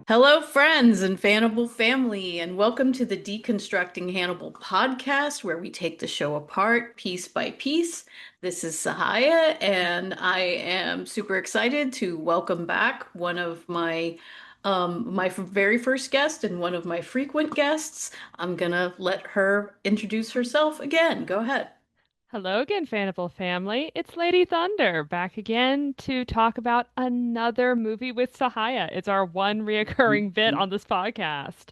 Hello, friends and Hannibal family, and welcome to the Deconstructing Hannibal podcast, where we take the show apart piece by piece. This is Sahaya, and I am super excited to welcome back one of my very first guest and one of my frequent guests. I'm gonna let her introduce herself again. Go ahead. Hello again, Hannibal family. It's Lady Thunder back again to talk about another movie with Sahaya. It's our one reoccurring bit on this podcast.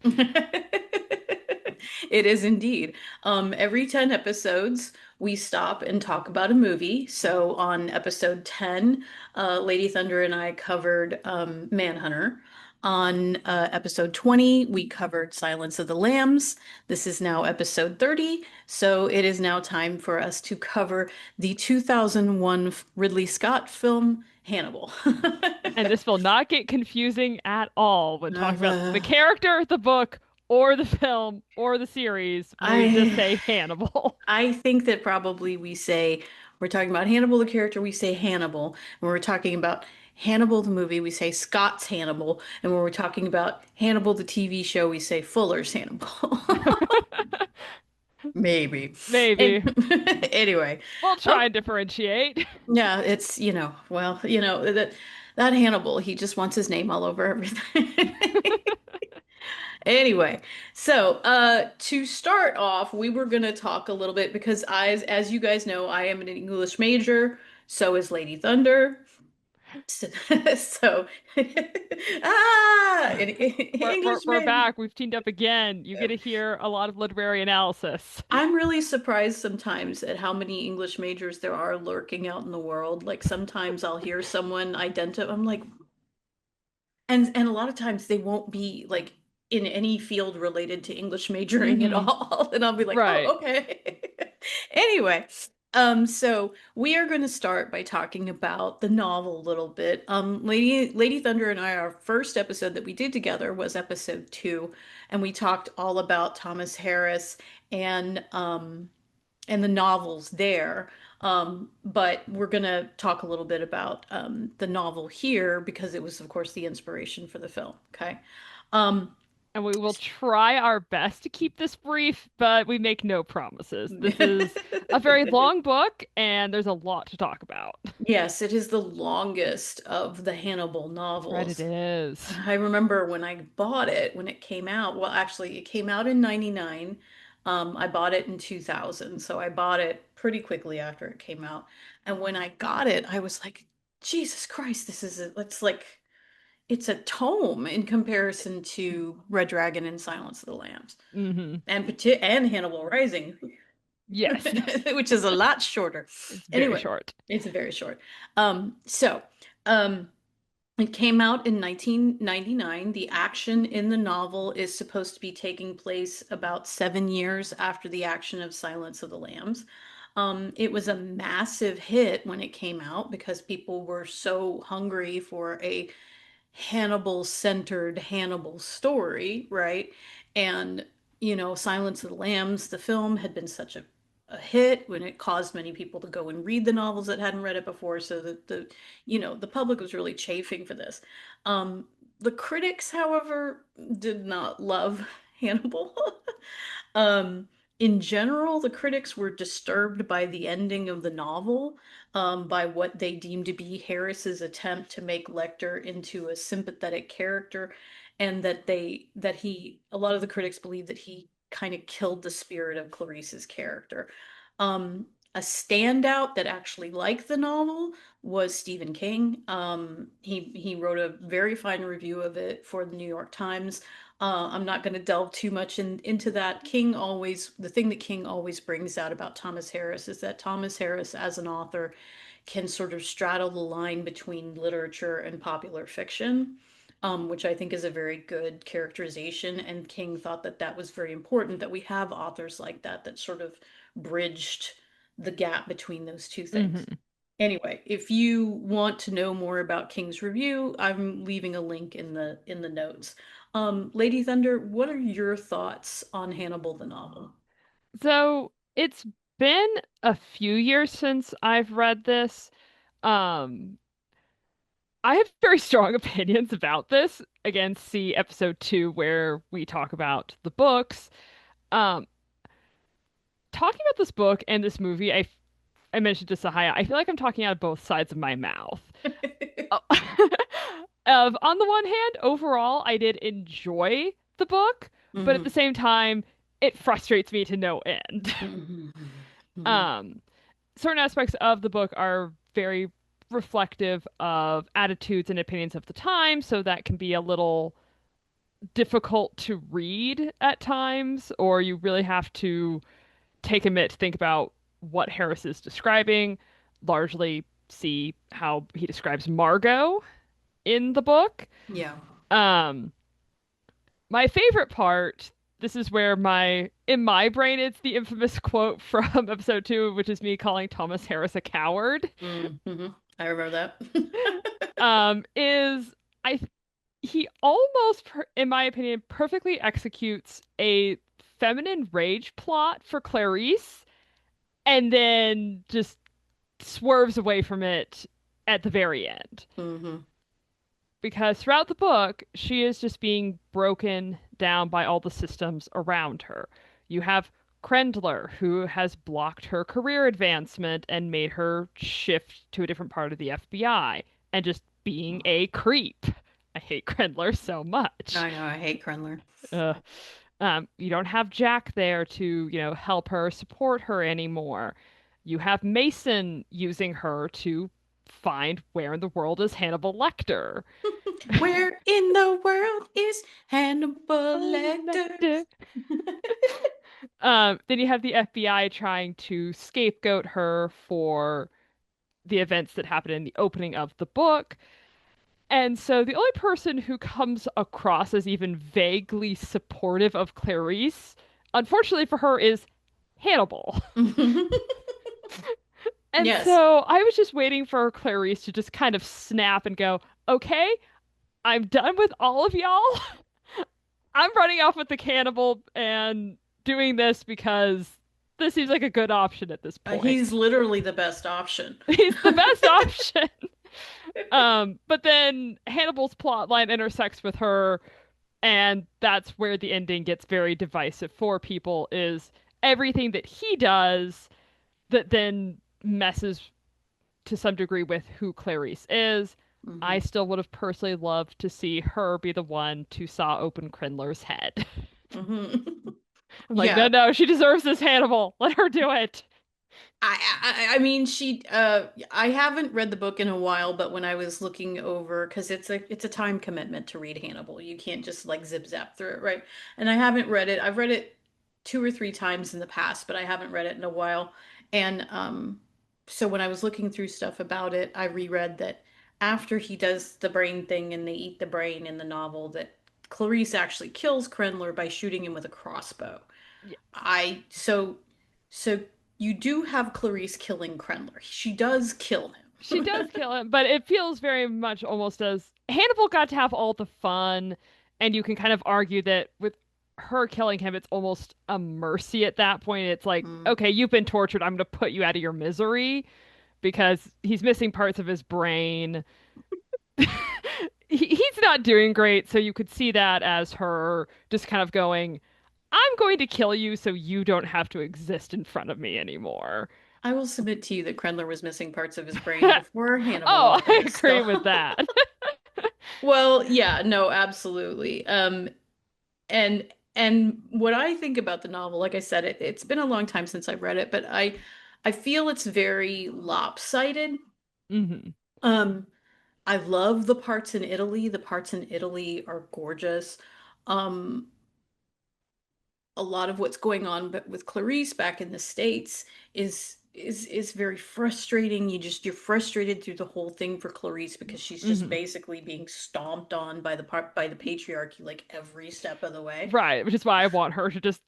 It is indeed. Every 10 episodes, we stop and talk about a movie. So on episode 10, Lady Thunder and I covered Manhunter. On episode 20, we covered Silence of the Lambs. This is now episode 30. So it is now time for us to cover the 2001 Ridley Scott film, Hannibal. And this will not get confusing at all when talking about the Uh, character, the book, or the film, or the series when we just I say Hannibal. I think that probably we're talking about Hannibal the character, we say Hannibal. When we're talking about Hannibal the movie, we say Scott's Hannibal. And when we're talking about Hannibal the TV show, we say Fuller's Hannibal. Maybe. And Maybe. anyway, We'll oh try and differentiate. yeah, it's that Hannibal, he just wants his name all over everything. Anyway, so to start off, we were going to talk a little bit because as you guys know, I am an English major. So is Lady Thunder. So, so We're, we're, English we're major. back. We've teamed up again. You get to hear a lot of literary analysis. I'm really surprised sometimes at how many English majors there are lurking out in the world. Like sometimes I'll hear someone identify, I'm like, and a lot of times they won't be like in any field related to English majoring at Hmm. all. And I'll be like, Right. oh, okay. Anyway, so we are going to start by talking about the novel a little bit. Lady Thunder and I, our first episode that we did together was episode 2, and we talked all about Thomas Harris and and the novels there. But we're going to talk a little bit about the novel here because it was, of course, the inspiration for the film. Okay. Um, And we will try our best to keep this brief, but we make no promises. This is a very long book, and there's a lot to talk about. yes, it is the longest of the Hannibal Right, it novels. is. I remember when I bought it when it came out. Well, actually, it came out in 99. I bought it in 2000, so I bought it pretty quickly after it came out. And when I got it, I was like, Jesus Christ, it's like it's a tome in comparison to Red Dragon and Silence of the Lambs Hmm. and Hannibal Rising, Yes, which is a lot shorter. it's very Anyway, short. it's very short. So um, it came out in 1999. The action in the novel is supposed to be taking place about 7 years after the action of Silence of the Lambs. It was a massive hit when it came out because people were so hungry for a Hannibal-centered Hannibal story, right? And, Silence of the Lambs, the film, had been such a hit when it caused many people to go and read the novels that hadn't read it before. So that the public was really chafing for this. The critics, however, did not love Hannibal. um, in general, the critics were disturbed by the ending of the novel, by what they deemed to be Harris's attempt to make Lecter into a sympathetic character, and a lot of the critics believe that he kind of killed the spirit of Clarice's character. A standout that actually liked the novel was Stephen King. He wrote a very fine review of it for the New York Times. I'm not going to delve too much into that. The thing that King always brings out about Thomas Harris is that Thomas Harris, as an author, can sort of straddle the line between literature and popular fiction, which I think is a very good characterization. And King thought that that was very important that we have authors like that that sort of bridged the gap between those two things. Hmm. Anyway, if you want to know more about King's review, I'm leaving a link in the notes. Lady Thunder, what are your thoughts on Hannibal the novel? So It's been a few years since I've read this. Um, I have very strong opinions about this. Again, see episode 2 where we talk about the books. Um, Talking about this book and this movie, I mentioned to Sahaya, I feel like I'm talking out of both sides of my mouth. Oh. On the one hand, overall, I did enjoy the book, but at the Hmm. same time, it frustrates me to no end. Hmm. Hmm. Um, Certain aspects of the book are very reflective of attitudes and opinions of the time, so that can be a little difficult to read at times, or you really have to take a minute to think about what Harris is describing, largely see how he describes Margot in the book. Yeah. Um, my favorite part, this is where in my brain, it's the infamous quote from episode 2, which is me calling Thomas Harris a coward. Hmm. I remember that. Is I he almost, in my opinion, perfectly executes a feminine rage plot for Clarice and then just swerves away from it at the very end. Hmm. Because throughout the book, she is just being broken down by all the systems around her. You have Krendler, who has blocked her career advancement and made her shift to a different part of the FBI and just being a creep. I hate Krendler so much. I know, I hate Krenler. Uh, you don't have Jack there to, help her, support her anymore. You have Mason using her to find where in the world is Hannibal Lecter. Where in the world is Hannibal Oh, Lecter? Lecter. Then you have the FBI trying to scapegoat her for the events that happened in the opening of the book. And so the only person who comes across as even vaguely supportive of Clarice, unfortunately for her, is Hannibal. And Yes. so I was just waiting for Clarice to just kind of snap and go, okay, I'm done with all of y'all. I'm running off with the cannibal and doing this because this seems like a good option at this point. He's literally the best option. He's the best option. But then Hannibal's plot line intersects with her, and that's where the ending gets very divisive for people, is everything that he does that then messes to some degree with who Clarice is. I Hmm. still would have personally loved to see her be the one to saw open Krindler's head. Hmm. I'm like, no, Yeah. no, she deserves this, Hannibal. Let her do it. I mean, I haven't read the book in a while, but when I was looking over, because it's a time commitment to read Hannibal. You can't just like zip zap through it, right? And I haven't read it. I've read it two or three times in the past, but I haven't read it in a while. And so when I was looking through stuff about it, I reread that after he does the brain thing and they eat the brain in the novel, that Clarice actually kills Krenler by shooting him with a crossbow. Yeah, I so you do have Clarice killing Krenler. She does kill she him. does kill him, but it feels very much almost as Hannibal got to have all the fun, and you can kind of argue that with her killing him, it's almost a mercy at that point. It's like, Mm. okay, you've been tortured. I'm going to put you out of your misery because he's missing parts of his brain. He's not doing great, so you could see that as her just kind of going, I'm going to kill you so you don't have to exist in front of me anymore. I will submit to you that Krenler was missing parts of his brain before Hannibal Oh, I was. agree So, with that. well, yeah, no, absolutely. And what I think about the novel, like I said, it's been a long time since I've read it, but I feel it's very lopsided. Hmm. Um, I love the parts in Italy. The parts in Italy are gorgeous. Um, a lot of what's going on but with Clarice back in the States is very frustrating. You're frustrated through the whole thing for Clarice because she's just Hmm. basically being stomped on by the patriarchy like every step of the way. Right, which is why I want her to just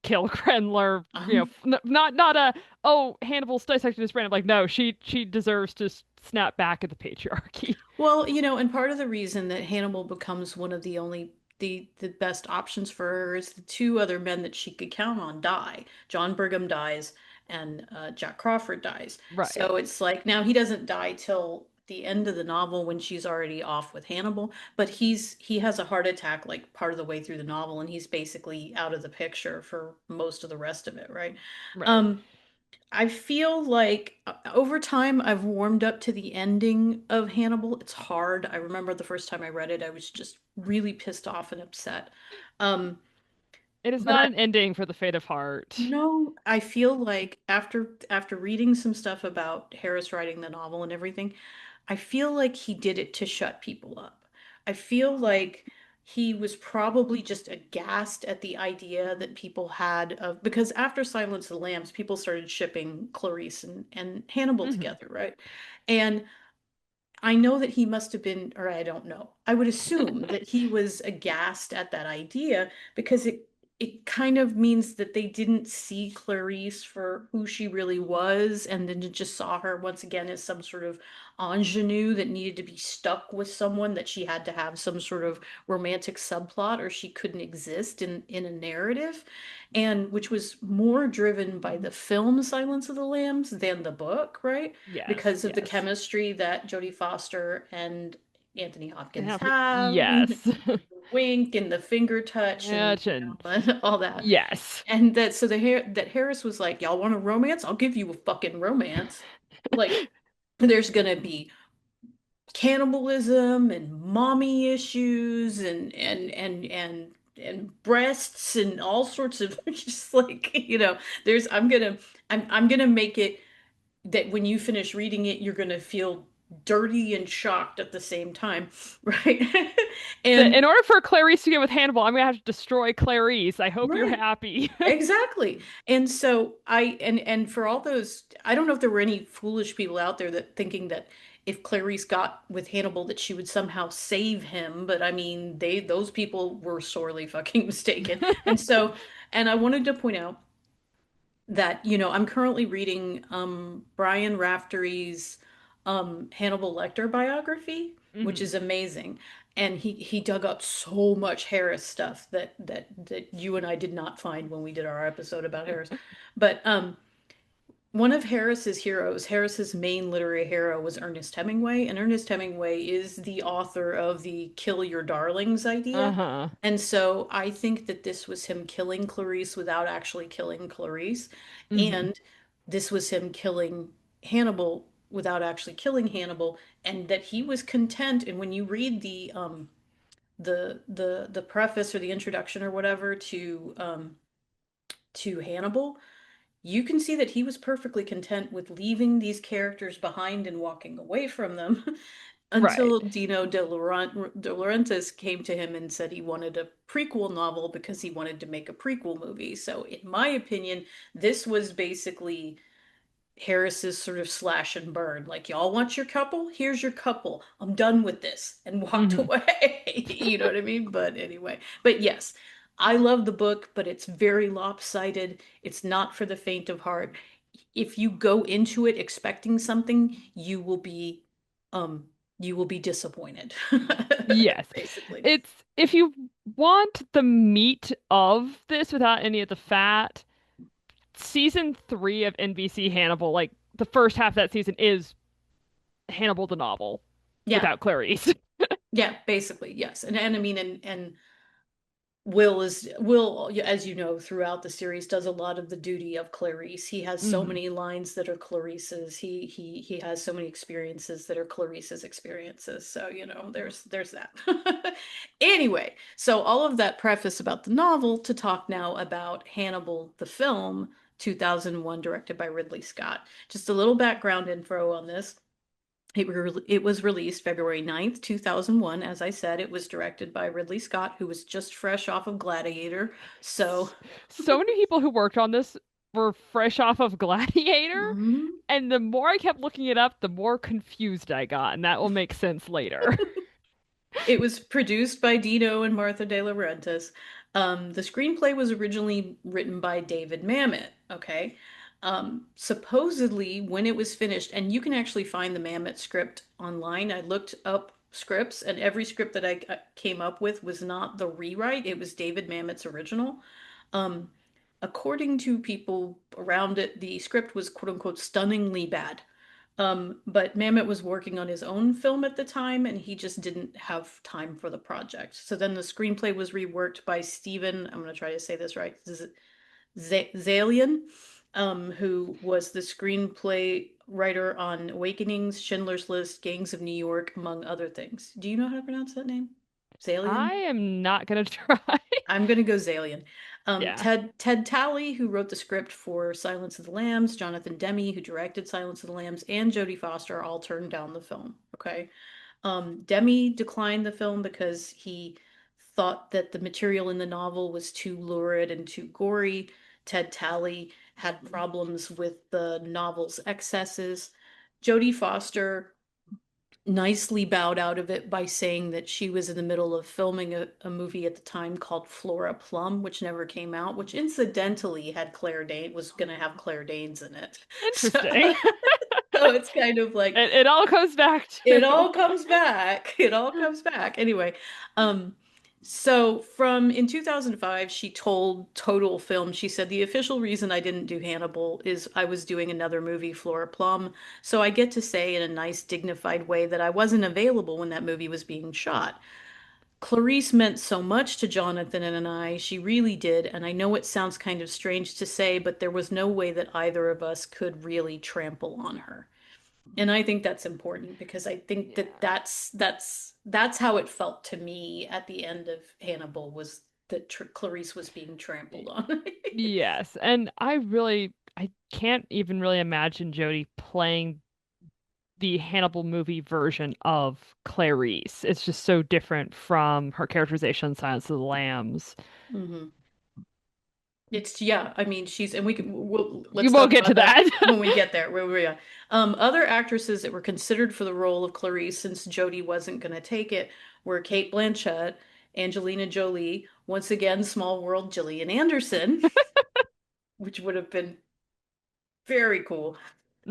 kill Krenler. Um, Not a, oh, Hannibal's dissected his brain. I'm like, no, she deserves to snap back at the patriarchy. well, and part of the reason that Hannibal becomes one of the only the best options for her is the two other men that she could count on die. John Brigham dies, and Jack Crawford dies. Right. So it's like now he doesn't die till the end of the novel when she's already off with Hannibal, but he has a heart attack like part of the way through the novel, and he's basically out of the picture for most of the rest of it, right? Right. Um, I feel like over time I've warmed up to the ending of Hannibal. It's hard. I remember the first time I read it, I was just really pissed off and upset. Um, It is but not an ending for the Fate of Heart. no, I feel like after reading some stuff about Harris writing the novel and everything, I feel like he did it to shut people up. I feel like he was probably just aghast at the idea that people had of because after Silence of the Lambs, people started shipping Clarice and Hannibal Hmm. together, right? And I know that he must have been, or I don't know. I would assume that he was aghast at that idea because it kind of means that they didn't see Clarice for who she really was, and then just saw her once again as some sort of ingenue that needed to be stuck with someone, that she had to have some sort of romantic subplot or she couldn't exist in a narrative, and which was more driven by the film Silence of the Lambs than the book, right? Yes, Because of the yes. chemistry that Jodie Foster and Anthony Hopkins have, Yes. the wink and the finger touch and Imagine. and all that. Yes. And that so that Harris was like, "Y'all want a romance? I'll give you a fucking romance." Like there's gonna be cannibalism and mommy issues and breasts and all sorts of just like, there's I'm gonna make it that when you finish reading it, you're going to feel dirty and shocked at the same time, right? In And order for Clarice to get with Hannibal, I'm gonna have to destroy Clarice. I hope you're right, happy. exactly. And so and for all those, I don't know if there were any foolish people out there that thinking that if Clarice got with Hannibal that she would somehow save him, but I mean, those people were sorely fucking mistaken. And so, and I wanted to point out that I'm currently reading Brian Raftery's Hannibal Lecter biography, which Hmm. is amazing. And he dug up so much Harris stuff that you and I did not find when we did our episode about Harris. But one of Harris's heroes, Harris's main literary hero, was Ernest Hemingway, and Ernest Hemingway is the author of the kill your darlings idea. Uh-huh. And so I think that this was him killing Clarice without actually killing Clarice, Hmm. and this was him killing Hannibal without actually killing Hannibal, and that he was content. And when you read the preface or the introduction or whatever to Hannibal, you can see that he was perfectly content with leaving these characters behind and walking away from them Right. until De Laurentiis came to him and said he wanted a prequel novel because he wanted to make a prequel movie. So, in my opinion, this was basically Harris's sort of slash and burn. Like, y'all want your couple? Here's your couple. I'm done with this. And walked Hmm. away. You know what I mean? But anyway, but yes, I love the book, but it's very lopsided. It's not for the faint of heart. If you go into it expecting something, um you will be disappointed. Yes. Basically. It's if you want the meat of this without any of the fat, season 3 of NBC Hannibal, like the first half of that season is Hannibal the novel Yeah. without Clarice. Yeah, basically, yes. And I mean and Will, as you know, throughout the series, does a lot of the duty of Clarice. He has so Hmm. many lines that are Clarice's. He has so many experiences that are Clarice's experiences. So, there's that. Anyway, so all of that preface about the novel to talk now about Hannibal, the film, 2001, directed by Ridley Scott. Just a little background info on this. It was released February 9th, 2001. As I said, it was directed by Ridley Scott, who was just fresh off of Gladiator. So, S- So many people who worked on this were fresh off of Gladiator, mhm. and the more I kept looking it up, the more confused I got, and that will make sense later. It was produced by Dino and Martha De Laurentiis. The screenplay was originally written by David Mamet. Okay. Supposedly, when it was finished, and you can actually find the Mamet script online. I looked up scripts, and every script that I came up with was not the rewrite, it was David Mamet's original. Um, According to people around it, the script was quote unquote stunningly bad. But Mamet was working on his own film at the time, and he just didn't have time for the project. So then the screenplay was reworked by Stephen, I'm going to try to say this right, Zalian, who was the screenplay writer on Awakenings, Schindler's List, Gangs of New York, among other things. Do you know how to pronounce that name? I Zalian? am not gonna try. I'm gonna go Zalian. Yeah. Ted Talley, who wrote the script for Silence of the Lambs, Jonathan Demme, who directed Silence of the Lambs, and Jodie Foster all turned down the film. Okay. Demme declined the film because he thought that the material in the novel was too lurid and too gory. Ted Talley had problems with the novel's excesses. Jodie Foster nicely bowed out of it by saying that she was in the middle of filming a movie at the time called Flora Plum, which never came out, which incidentally had Claire Danes, was going to have Claire Danes in it. So, Interesting. so it's kind of like It all comes back it to all comes back. It all comes back. Anyway, um, so from in 2005, she told Total Film, she said, the official reason I didn't do Hannibal is I was doing another movie, Flora Plum. So I get to say in a nice, dignified way that I wasn't available when that movie was being shot. Clarice meant so much to Jonathan and I. She really did. And I know it sounds kind of strange to say, but there was no way that either of us could really trample on her. And I think that's important because I think that Yeah. that's how it felt to me at the end of Hannibal was that Clarice was being trampled on. Yes, and I can't even really imagine Jodie playing the Hannibal movie version of Clarice. It's just so different from her characterization in Silence of the Lambs. hmm It's yeah, I mean she's and we can You let's won't talk get to about that that. when we get there. Where we are. Other actresses that were considered for the role of Clarice since Jodie wasn't going to take it were Kate Blanchett, Angelina Jolie, once again Small World Gillian Anderson, which would have been very cool.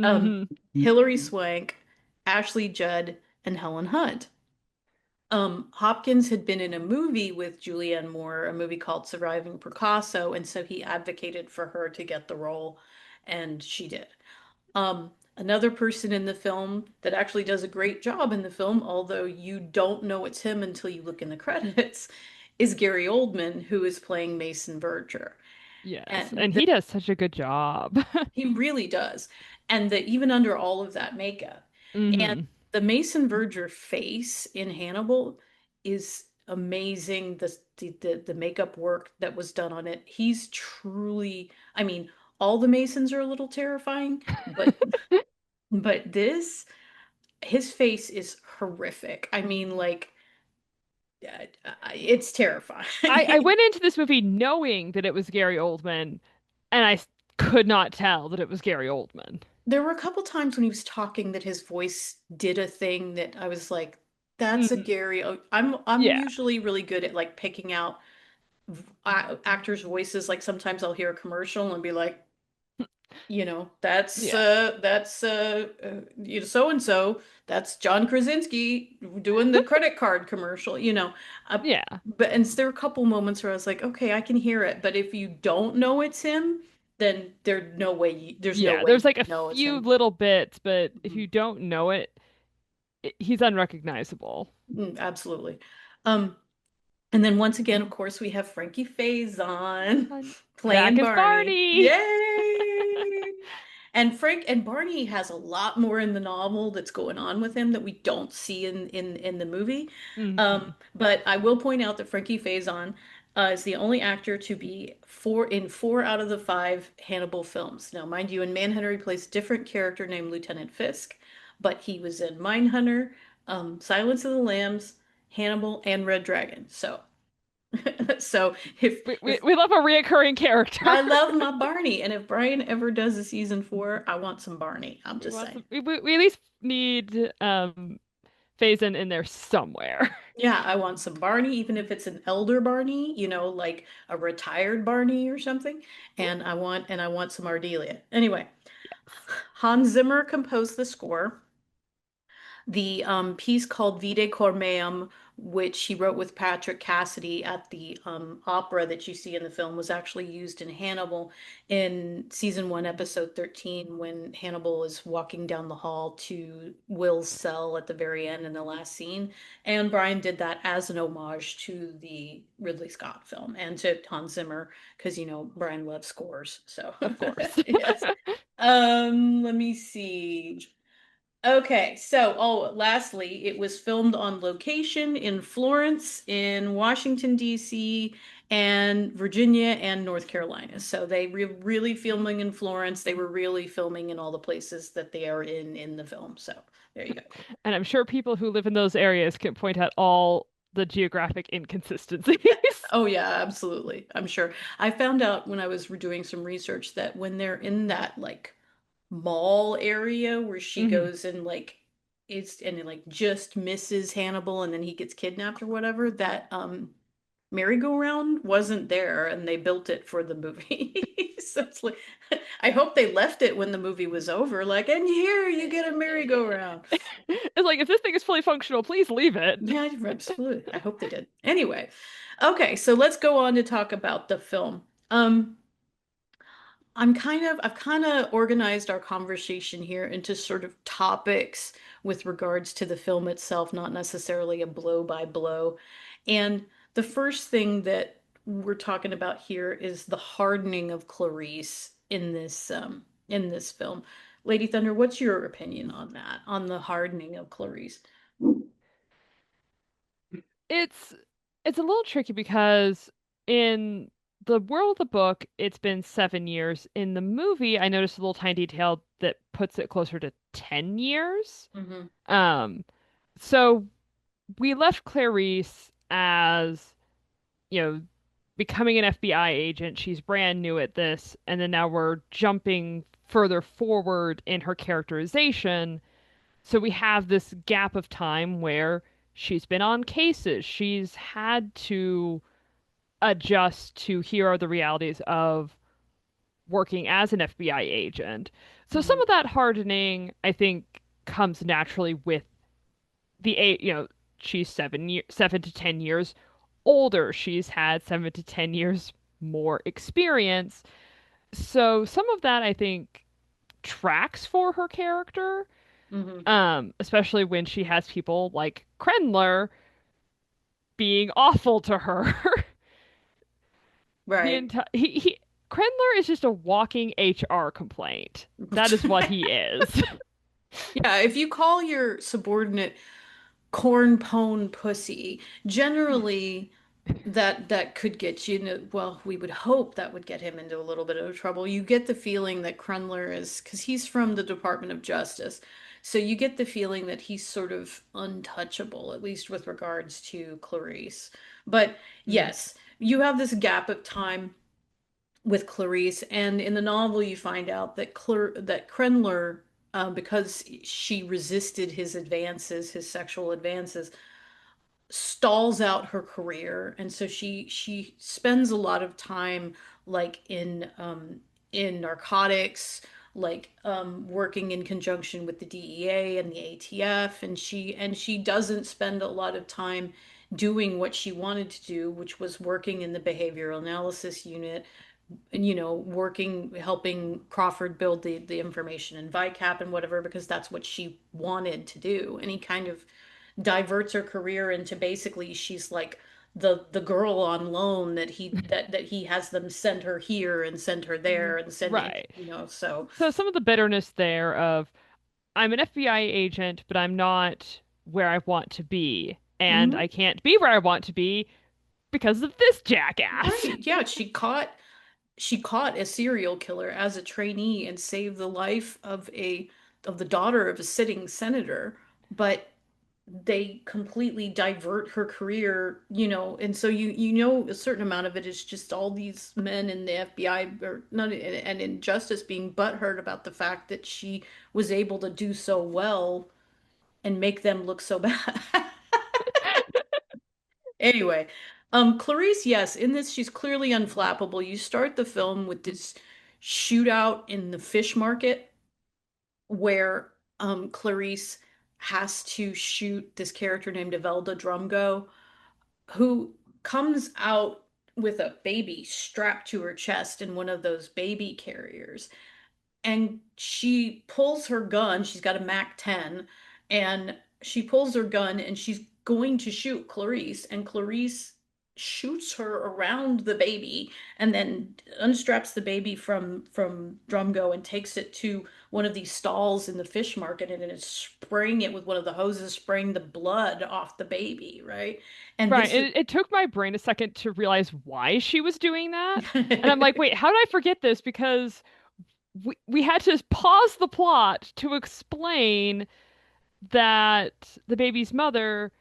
Um, Hmm. Hilary Swank, Ashley Judd, and Helen Hunt. Hopkins had been in a movie with Julianne Moore, a movie called Surviving Picasso, and so he advocated for her to get the role, and she did. Another person in the film that actually does a great job in the film, although you don't know it's him until you look in the credits, is Gary Oldman, who is playing Mason Verger. Yes, And and he does such a good job. he really does. And that even under all of that makeup. And Hmm. the Mason Verger face in Hannibal is amazing. The makeup work that was done on it. He's truly, I mean, all the Masons are a little terrifying, but this, his face is horrific. I mean, like, it's I terrifying. went into this movie knowing that it was Gary Oldman, and could not tell that it was Gary Oldman. There were a couple times when he was talking that his voice did a thing that I was like, that's a Hmm. Gary. I'm Yeah, usually really good at like picking out actors' voices. Like sometimes I'll hear a commercial and be like, yeah, so and so. That's John Krasinski doing the credit card commercial. Uh, yeah, but there were a couple moments where I was like, okay, I can hear it. But if you don't know it's him, then there's no yeah. way There's you like a know it's few him. little bits, but if Mhm. you don't know it, he's unrecognizable. Absolutely. Um, and then once again, of course, we have Frankie Faison Fun. Back playing as Barney. Barney. Yay! And Frank and Barney has a lot more in the novel that's going on with him that we don't see in the movie. Hmm. But I will point out that Frankie Faison is the only actor to be four out of the five Hannibal films. Now, mind you, in Manhunter, he plays a different character named Lieutenant Fisk, but he was in Mindhunter, Silence of the Lambs, Hannibal, and Red Dragon. So, so if We love a reoccurring character. I love my Barney, and if Brian ever does a season four, I want some Barney. I'm We just want saying. some, we at least need Faison in there somewhere. Yeah, I want some Barney, even if it's an elder Barney, like a retired Barney or something. And I want some Ardelia. Anyway, Hans Zimmer composed the score. The piece called Vide Cor Meum, which he wrote with Patrick Cassidy at the opera that you see in the film, was actually used in Hannibal in season one, episode 13, when Hannibal is walking down the hall to Will's cell at the very end in the last scene. And Brian did that as an homage to the Ridley Scott film and to Hans Zimmer, because Brian loves scores. So Of course. yes. Let me see. Okay, so lastly, it was filmed on location in Florence, in Washington, D.C., and Virginia and North Carolina. So they really filming in Florence. They were really filming in all the places that they are in the film. So there you go. And I'm sure people who live in those areas can point out all the geographic inconsistencies. Oh yeah, absolutely. I'm sure. I found out when I was doing some research that when they're in that like mall area where she Hmm. goes and it like just misses Hannibal and then he gets kidnapped or whatever, that merry-go-round wasn't there and they built it for the movie. So it's like I hope they left it when the movie was over, like, and here you get a merry-go-round. It's like if this thing is fully functional, please leave it. Yeah, absolutely. I hope they did. Anyway, okay, so let's go on to talk about the film. I've kind of organized our conversation here into sort of topics with regards to the film itself, not necessarily a blow by blow. And the first thing that we're talking about here is the hardening of Clarice in this film. Lady Thunder, what's your opinion on that, on the hardening of Clarice? It's it's a little tricky because in the world of the book, it's been 7 years. In the movie, I noticed a little tiny detail that puts it closer to 10 years. Hmm. Um, so we left Clarice as, you know, becoming an FBI agent. She's brand new at this, and then now we're jumping further forward in her characterization. So we have this gap of time where she's been on cases. She's had to adjust to here are the realities of working as an FBI agent. So some Hmm. of that hardening, I think, comes naturally with the eight, she's 7 to 10 years older. She's had 7 to 10 years more experience. So some of that I think tracks for her character. Hmm. Especially when she has people like Krenler being awful to her. The Right. entire he Krenler is just a walking HR complaint. That is what he is. Yeah, if you call your subordinate corn pone pussy, generally that could get you into, well, we would hope that would get him into a little bit of trouble. You get the feeling that Krendler is, because he's from the Department of Justice, so you get the feeling that he's sort of untouchable, at least with regards to Clarice. But Mhm. yes, you have this gap of time with Clarice, and in the novel you find out that that Krendler, because she resisted his advances, his sexual advances, stalls out her career, and so she spends a lot of time like in narcotics, like working in conjunction with the DEA and the ATF, and she doesn't spend a lot of time doing what she wanted to do, which was working in the behavioral analysis unit, and working, helping Crawford build the information in VICAP and whatever, because that's what she wanted to do. And he kind of diverts her career into, basically she's like the girl on loan that he has them send her here and send her there and sending, Right. so So some of the bitterness there of I'm an FBI agent, but I'm not where I want to be, and mhm. I can't be where I want to be because of this jackass. Right, yeah, she caught a serial killer as a trainee and saved the life of the daughter of a sitting senator, but they completely divert her career, and so a certain amount of it is just all these men in the FBI, or not, and in justice, being butthurt about the fact that she was able to do so well and make them look so bad. Anyway, Clarice, yes, in this she's clearly unflappable. You start the film with this shootout in the fish market where Clarice has to shoot this character named Evelda Drumgo, who comes out with a baby strapped to her chest in one of those baby carriers. And she pulls her gun. She's got a Mac 10, and she pulls her gun and she's going to shoot Clarice, and Clarice shoots her around the baby and then unstraps the baby from Drumgo and takes it to one of these stalls in the fish market and is spraying it with one of the hoses, spraying the blood off the baby, right? And Right. this is It took my brain a second to realize why she was doing that. And I'm like, wait, how did I forget this? Because we had to pause the plot to explain that the baby's mother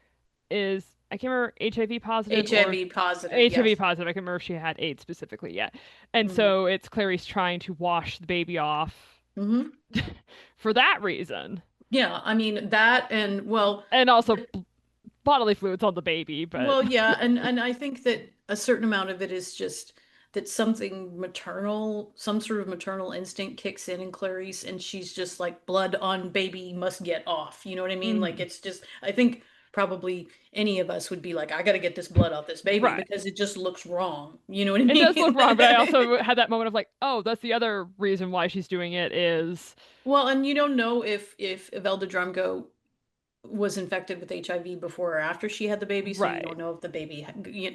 is, I can't remember, HIV positive or HIV positive, HIV yes. positive. I can't remember if she had AIDS specifically yet. And Hmm. so it's Clarice trying to wash the baby off Hmm. for that reason. Yeah, I mean that, and well, And also bodily fluids on the baby, but well, yeah, and I think that a certain amount of it is just that something maternal, some sort of maternal instinct kicks in Clarice, and she's just like blood on baby must get off. You know what I mean? Like mhm. it's just, I think probably any of us would be like, I got to get this blood off this baby Right. because it just looks wrong. You know what I It does mean? look wrong, but I also had that moment of like, oh, that's the other reason why she's doing it is Well, and you don't know if Imelda Drumgo was infected with HIV before or after she had the baby, so you right. don't know if the baby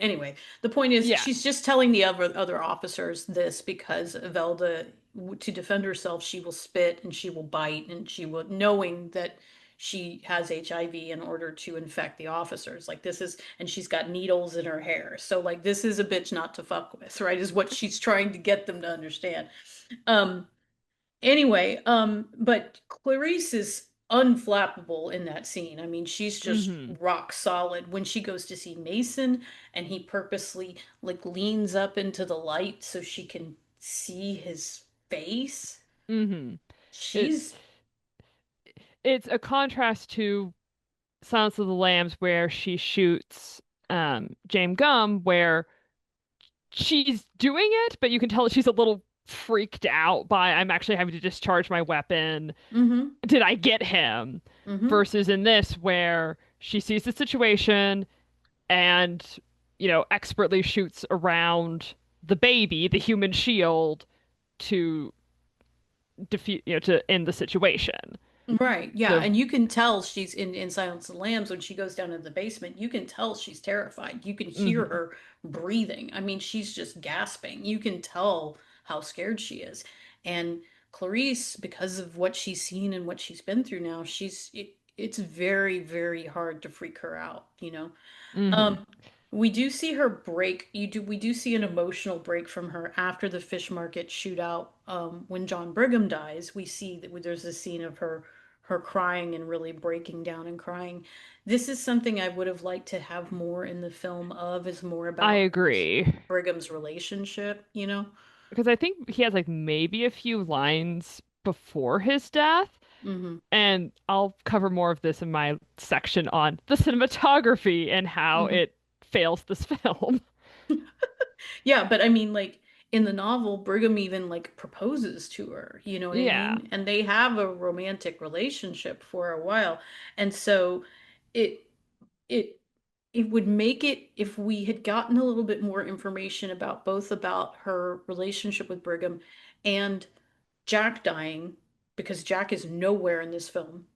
anyway, the point is Yeah. she's just telling the other officers this because Velda, to defend herself, she will spit and she will bite and she will, knowing that she has HIV in order to infect the officers. Like this is, and she's got needles in her hair. So like this is a bitch not to fuck with, right? Is what she's trying to get them to understand. Um Anyway, but Clarice is unflappable in that scene. I mean, she's just hmm rock solid when she goes to see Mason and he purposely like leans up into the light so she can see his face. hmm It She's it's a contrast to Silence of the Lambs where she shoots James Gum where she's doing it, but you can tell that she's a little freaked out by I'm actually having to discharge my weapon. mm-hmm, Did I get him? mm-hmm. Versus in this where she sees the situation and, expertly shoots around the baby, the human shield, to defeat, to end the situation. Right. Yeah. So, And you can tell she's in Silence of the Lambs when she goes down into the basement. You can tell she's terrified. You can hear hmm her breathing. I mean, she's just gasping. You can tell how scared she is. And Clarice, because of what she's seen and what she's been through now, it's very, very hard to freak her out, you know? hmm Um, we do see her break. We do see an emotional break from her after the fish market shootout. When John Brigham dies, we see that there's a scene of her crying and really breaking down and crying. This is something I would have liked to have more in the film of, is more I about agree. Brigham's relationship, you know? Because I think he has like maybe a few lines before his death. Hmm. And I'll cover more of this in my section on the cinematography and how Hmm. it fails this film. Yeah, but I mean, like in the novel, Brigham even like proposes to her, you know what I Yeah. mean? And they have a romantic relationship for a while. And so it it it would make it, if we had gotten a little bit more information about both about her relationship with Brigham and Jack dying, because Jack is nowhere in this film,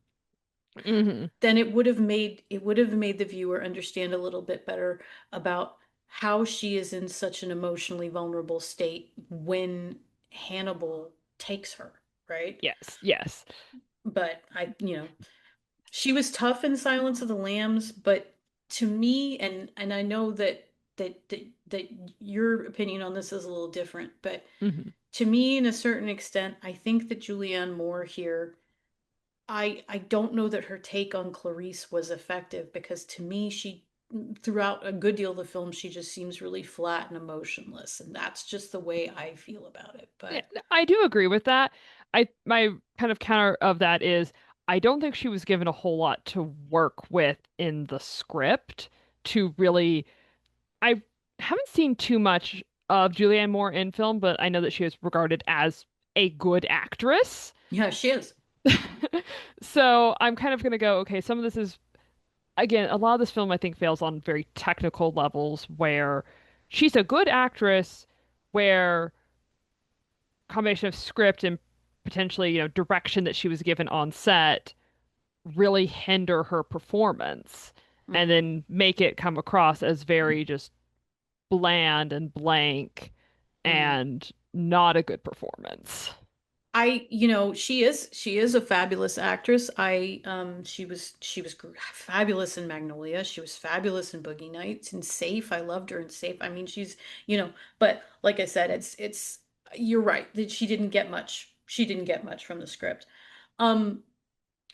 hmm then it would have made the viewer understand a little bit better about how she is in such an emotionally vulnerable state when Hannibal takes her, right? Yes, yes. But she was tough in Silence of the Lambs, but to me, and I know that your opinion on this is a little different, but hmm to me, in a certain extent, I think that Julianne Moore here, I don't know that her take on Clarice was effective because to me she, throughout a good deal of the film, she just seems really flat and emotionless, and that's just the way I feel about it. Yeah, But I do agree with that. I my kind of counter of that is I don't think she was given a whole lot to work with in the script to really I haven't seen too much of Julianne Moore in film, but I know that she is regarded as a good actress. yeah, she is. So I'm kind of gonna go, okay, some of this is again, a lot of this film I think fails on very technical levels where she's a good actress, where combination of script and potentially, direction that she was given on set really hinder her performance and Hmm. then make it come across as very just bland and blank Hmm. and not a good performance. she is a fabulous actress. She was fabulous in Magnolia. She was fabulous in Boogie Nights and Safe. I loved her in Safe. I mean, but like I said, it's you're right that she didn't get much. She didn't get much from the script. Um,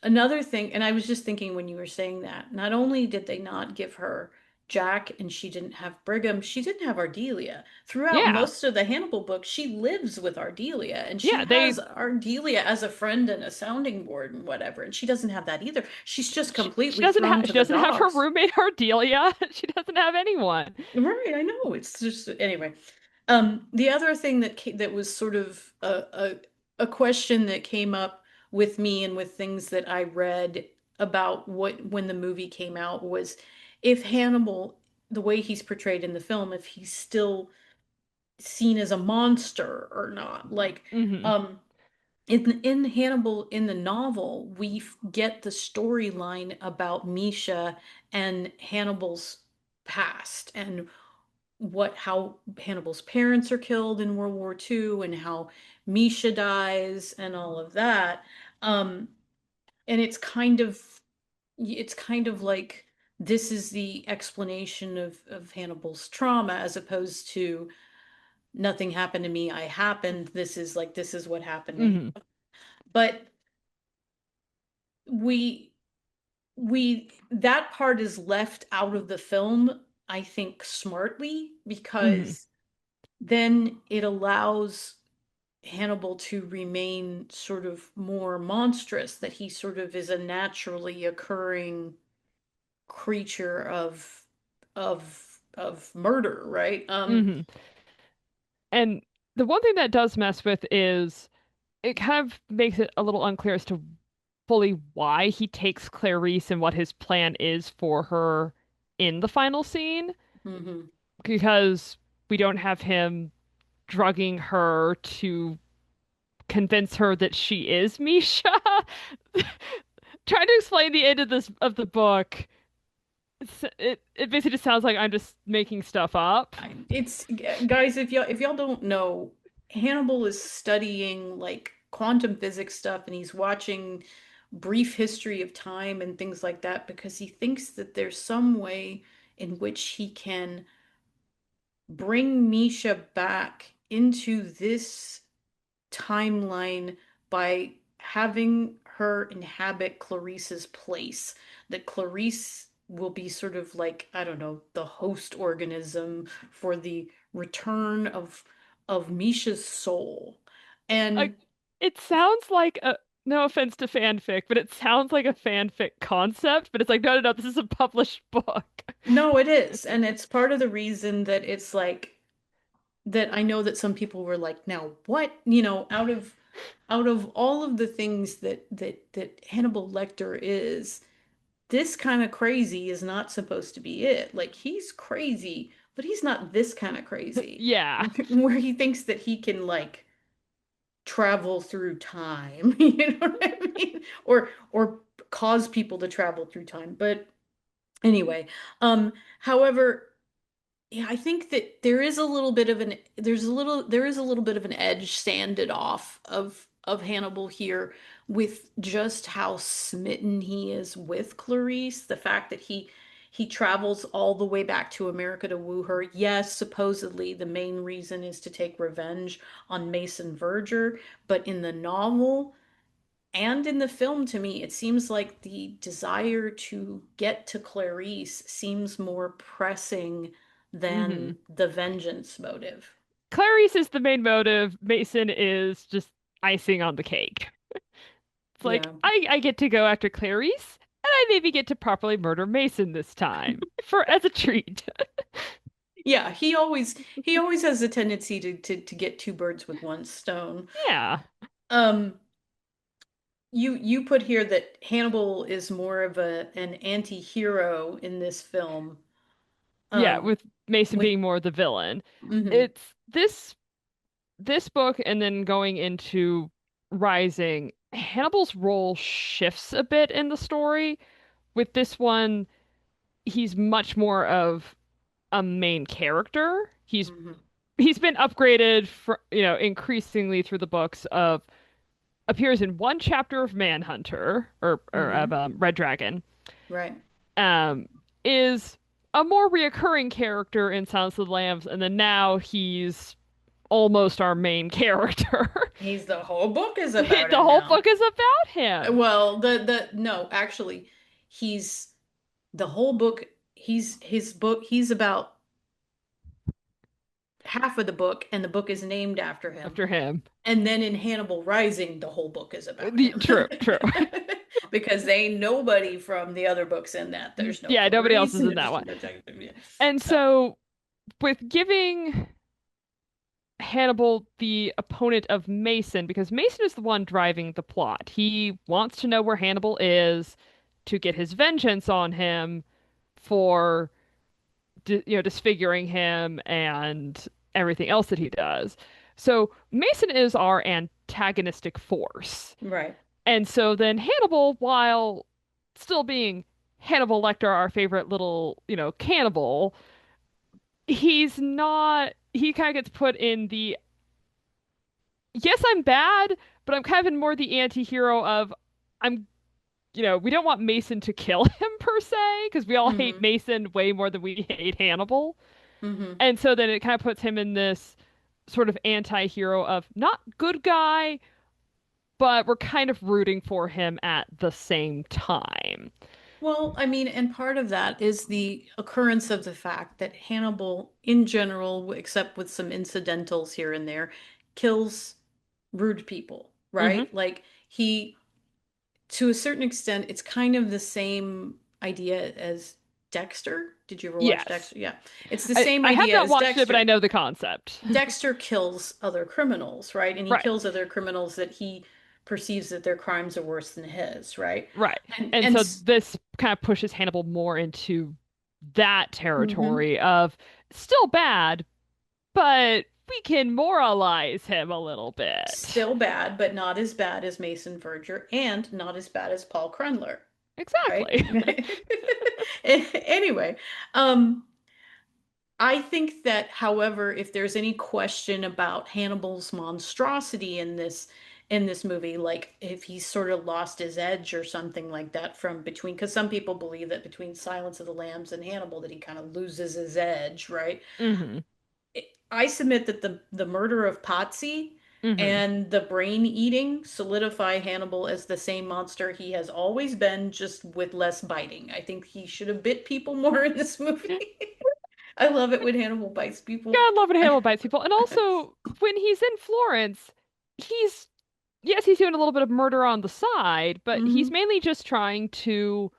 Another thing, and I was just thinking when you were saying that, not only did they not give her Jack and she didn't have Brigham, she didn't have Ardelia. Throughout Yeah. most of the Hannibal books, she lives with Ardelia and she Yeah, has Ardelia as a friend and a sounding board and whatever. And she doesn't have that either. She's just she completely doesn't have thrown she to the doesn't have her dogs. roommate Ardelia. She doesn't have anyone. Right, I know. It's just anyway. The other thing that was sort of a question that came up with me and with things that I read about what when the movie came out was if Hannibal, the way he's portrayed in the film, if he's still seen as a monster or not. Like, Hmm. um, in Hannibal in the novel, get the storyline about Misha and Hannibal's past and what how Hannibal's parents are killed in World War II and how Misha dies and all of that. Um, and it's kind of like this is the explanation of Hannibal's trauma as opposed to nothing happened to me, I happened. This is what happened to him. Hmm. But we we that part is left out of the film, I think smartly, Hmm. because then it allows Hannibal to remain sort of more monstrous, that he sort of is a naturally occurring creature of murder, right? Hmm. And the one thing that does mess with is it kind of makes it a little unclear as to fully why he takes Clarice and what his plan is for her in the final scene, Hmm. because we don't have him drugging her to convince her that she is Misha. Trying to explain the end of the book, it basically just sounds like I'm just making stuff up. It's guys, if y'all don't know, Hannibal is studying like quantum physics stuff and he's watching brief history of time and things like that because he thinks that there's some way in which he can bring Misha back into this timeline by having her inhabit Clarice's place. That Clarice will be sort of like, I don't know, the host organism for the return of Misha's soul. Uh, And it sounds like a no offense to fanfic, but it sounds like a fanfic concept, but it's like no, no, no, this is a published book. no, it is. And it's part of the reason that it's like that I know that some people were like, now what, out of all of the things that Hannibal Lecter is, this kind of crazy is not supposed to be it. Like he's crazy, but he's not this kind of crazy Yeah. where he thinks that he can like travel through time, you know what I mean? Or cause people to travel through time. But anyway, however, yeah, I think that there is a little bit of an edge sanded off of Hannibal here with just how smitten he is with Clarice. The fact that he travels all the way back to America to woo her. Yes, supposedly the main reason is to take revenge on Mason Verger, but in the novel and in the film, to me, it seems like the desire to get to Clarice seems more pressing Hmm. than the vengeance motive. Clarice is the main motive. Mason is just icing on the cake. It's like Yeah. I get to go after Clarice, and I maybe get to properly murder Mason this time for as a treat. Yeah, he always has a tendency to get two birds with one stone. Yeah. Um you put here that Hannibal is more of an anti-hero in this film. Yeah, Um, with Mason with being more the villain. mhm, It's this book and then going into Rising, Hannibal's role shifts a bit in the story. With this one, he's much more of a main character. mhm, He's been upgraded for, increasingly through the books of appears in one chapter of Manhunter or of mhm, Red Dragon. right. Um, is a more reoccurring character in Silence of the Lambs, and then now he's almost our main character. He's the whole book is The about him whole now. book is about him. Well, the no, actually, he's the whole book. He's his book. He's about half of the book, and the book is named after him. After him. And then in Hannibal Rising, the whole book is about him. True, true. Because they ain't nobody from the other books in that. There's no Yeah, nobody else Clarice, is and in that there's one. no detective. Yeah. And So, so, with giving Hannibal the opponent of Mason, because Mason is the one driving the plot. He wants to know where Hannibal is to get his vengeance on him for disfiguring him and everything else that he does. So Mason is our antagonistic force. right. And so then Hannibal, while still being Hannibal Lecter, our favorite little, cannibal, he's not, he kind of gets put in the, yes, I'm bad, but I'm kind of in more the anti-hero of, I'm, we don't want Mason to kill him per se, because we all hate Mm-hmm. Mason way more than we hate Hannibal. Mm-hmm. And so then it kind of puts him in this sort of anti-hero of not good guy, but we're kind of rooting for him at the same time. Well, I mean, and part of that is the occurrence of the fact that Hannibal, in general, except with some incidentals here and there, kills rude people, Hmm. right? Like he, to a certain extent, it's kind of the same idea as Dexter. Did you ever watch Yes. Dexter? Yeah. It's the I, same I have idea not as watched it, but I Dexter. know the concept. Dexter kills other criminals, right? And he Right. kills other criminals that he perceives that their crimes are worse than his, right? Right. And And and so this kind of pushes Hannibal more into that mhm. territory of still bad, but we can moralize him a little bit. Still bad, but not as bad as Mason Verger and not as bad as Paul Krundler, right? Exactly. Anyway, um, I think that, however, if there's any question about Hannibal's monstrosity in this movie, like if he's sort of lost his edge or something like that from between, because some people believe that between Silence of the Lambs and Hannibal that he kind of loses his edge, right? Hmm. I submit that the murder of Potsy Hmm. and the brain eating solidify Hannibal as the same monster he has always been, just with less biting. I think he should have bit people more in this movie. I love it when Hannibal bites people. God love when Hannibal bites people. And also, when he's in Florence, he's, yes, he's doing a little bit of murder on the side, but he's Hmm. mainly just trying to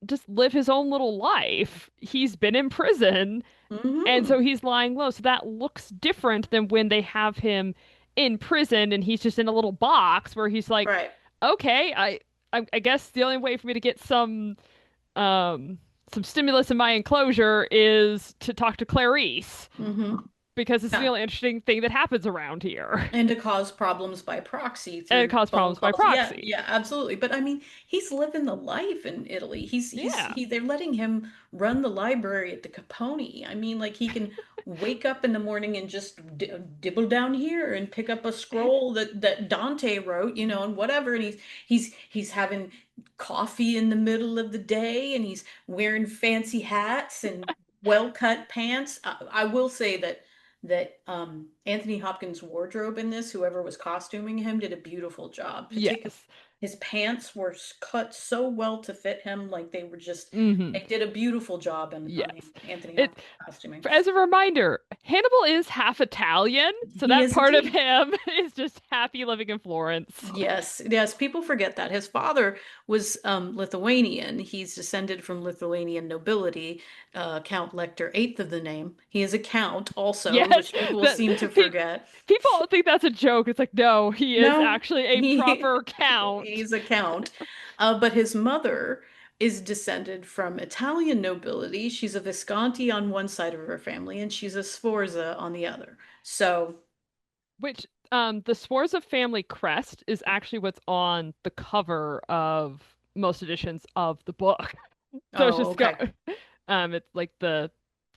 just live his own little life. He's been in prison, and so Hmm. he's lying low. So that looks different than when they have him in prison and he's just in a little box where he's like, Right. okay, I guess the only way for me to get um some stimulus in my enclosure is to talk to Clarice Hmm. because it's the Yeah. only interesting thing that happens around here. And to cause problems by proxy And it through caused phone problems by calls. Yeah, proxy. yeah, absolutely. But I mean, he's living the life in Italy. Yeah. They're letting him run the library at the Capone. I mean, like he can wake up in the morning and just dibble down here and pick up a scroll that Dante wrote, and whatever. And he's having coffee in the middle of the day, and he's wearing fancy hats and well-cut pants. I will say that Anthony Hopkins' wardrobe in this, whoever was costuming him, did a beautiful job. Particularly, Yes. his pants were cut so well to fit him, like they were just. Hmm. They did a beautiful job on Yes. Anthony It Hopkins costuming. As a reminder, Hannibal is half Italian, so He that is part of indeed. him is just happy living in Florence. Yes, yes, people forget that. His father was Lithuanian. He's descended from Lithuanian nobility, Count Lecter, eighth of the name. He is a count also, Yes, which people seem to that pe forget. people think that's a joke. It's like, no, he is No, actually a he proper count. He's a count. But his mother is descended from Italian nobility. She's a Visconti on one side of her family, and she's a Sforza on the other. So, Which the Sforza family crest is actually what's on the cover of most editions of the book. So it's oh, just okay. it's like the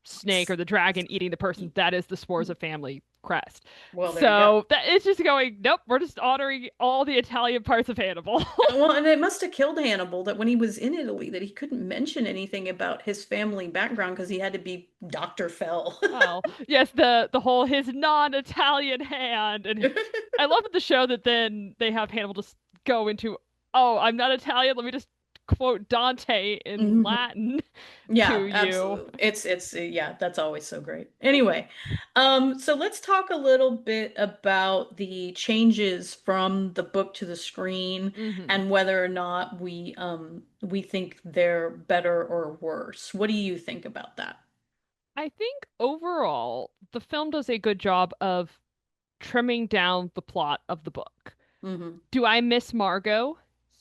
snake or the dragon eating the person. That is the Sforza family crest. Well, there you go. So that it's just going, nope, we're just honoring all the Italian parts of Hannibal. Well, and it must have killed Hannibal that when he was in Italy that he couldn't mention anything about his family background because he had to be Dr. Fell. Well, yes, the whole his non-Italian hand, and I love in the show that then they have Hannibal just go into, oh, I'm not Italian. Let me just quote Dante in Mhm. Latin to Yeah, you. absolutely. It's yeah, that's always so great. Anyway, so let's talk a little bit about the changes from the book to the screen Hmm. and whether or not we think they're better or worse. What do you think about that? I think overall the film does a good job of trimming down the plot of the book. Hmm. Do I miss Margot?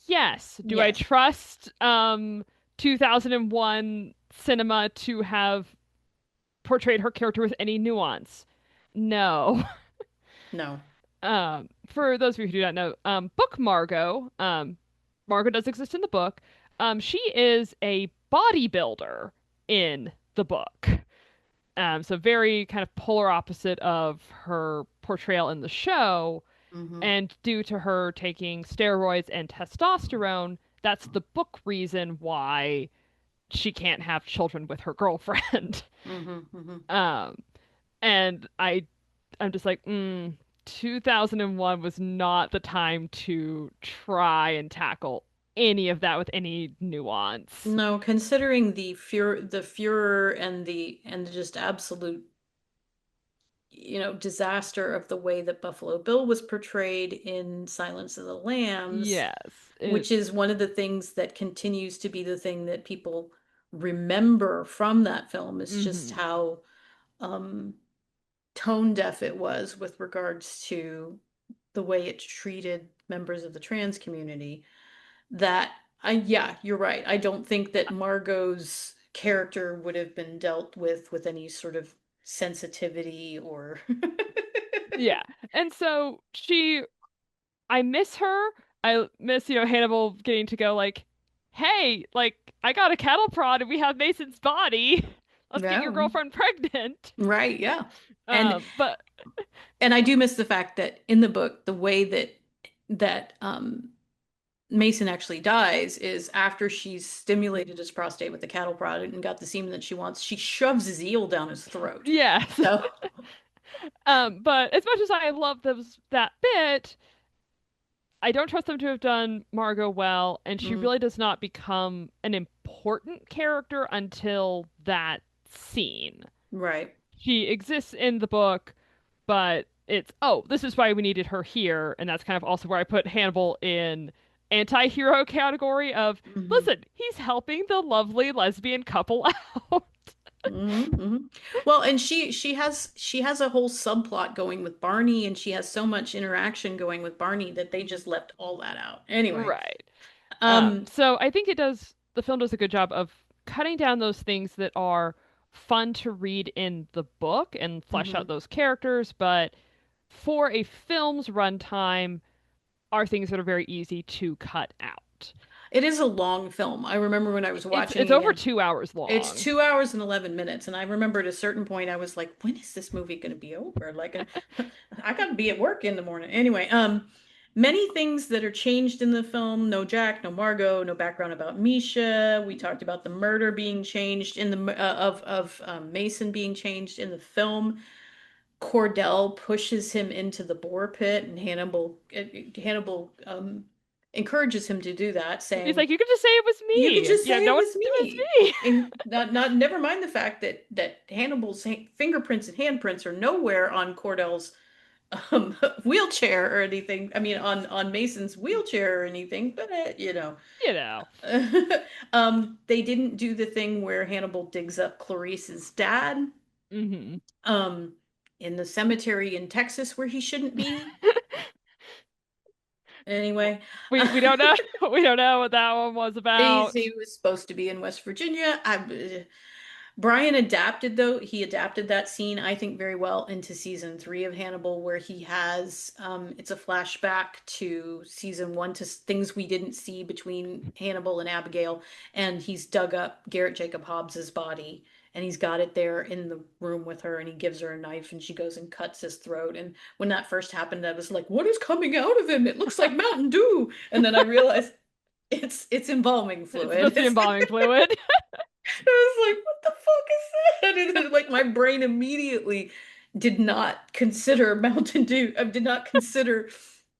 Yes. Do I Yes. trust 2001 cinema to have portrayed her character with any nuance? No. No. For those of you who do not know, book Margot, Margot does exist in the book. She is a bodybuilder in the book. So very kind of polar opposite of her portrayal in the show. Hmm. And due to her taking steroids and testosterone, that's the book reason why she can't have children with her girlfriend. Hmm. Hmm. Um, and I'm just like, 2001 was not the time to try and tackle any of that with any nuance. No, considering the furor and the just absolute, disaster of the way that Buffalo Bill was portrayed in Silence of the Lambs, Yes, which it's is one of the things that continues to be the thing that people remember from that film is just hmm how um, tone deaf it was with regards to the way it treated members of the trans community. That yeah, you're right. I don't think that Margot's character would have been dealt with any sort of sensitivity or yeah. And so I miss her. I miss, Hannibal getting to go like, "Hey, like I got a cattle prod and we have Mason's body. Let's get your yeah, girlfriend pregnant." right, yeah. And But and I do miss the fact that in the book, the way that Mason actually dies is after she's stimulated his prostate with the cattle prod and got the semen that she wants, she shoves his eel down his throat. yes. So, But as much as I love that bit, I don't trust them to have done Margot well, and she mm, really does not become an important character until that scene. right. She exists in the book, but it's, oh, this is why we needed her here, and that's kind of also where I put Hannibal in anti-hero category of, Hmm. listen, he's helping the lovely lesbian couple out. Hmm. Hmm. Well, and she has a whole subplot going with Barney, and she has so much interaction going with Barney that they just left all that out. Anyway, Right. um, So I think the film does a good job of cutting down those things that are fun to read in the book and flesh out mhm. those characters, but for a film's runtime are things that are very easy to cut out. It is a long film. I remember when I was watching It's it over again. 2 hours It's long. 2 hours and 11 minutes, and I remember at a certain point I was like, "When is this movie going to be over?" Like, I got to be at work in the morning. Anyway, many things that are changed in the film. No Jack, no Margot, no background about Misha. We talked about the murder being changed in the of Mason being changed in the film. Cordell pushes him into the boar pit, and Hannibal encourages him to do that, He's saying, like, you could just say it was "You could me. just say No it one, was it was me." me. And not never mind the fact that Hannibal's fingerprints and handprints are nowhere on Cordell's wheelchair or anything. I mean, on Mason's wheelchair or anything, but You know. they didn't do the thing where Hannibal digs up Clarice's dad Hmm. um, in the cemetery in Texas where he shouldn't be. Anyway, We don't know we don't know what that one was about. he was supposed to be in West Virginia. Brian adapted though he adapted that scene I think very well into season 3 of Hannibal where he has it's a flashback to season 1 to things we didn't see between Hannibal and Abigail and he's dug up Garrett Jacob Hobbs's body and he's got it there in the room with her and he gives her a knife and she goes and cuts his throat and when that first happened I was like what is coming out of him it looks like Mountain Dew and then I realized it's embalming It's fluid supposed to be embalming fluid. I was like, what the fuck is that? And then, like my brain immediately did not consider Mountain Dew. I did not consider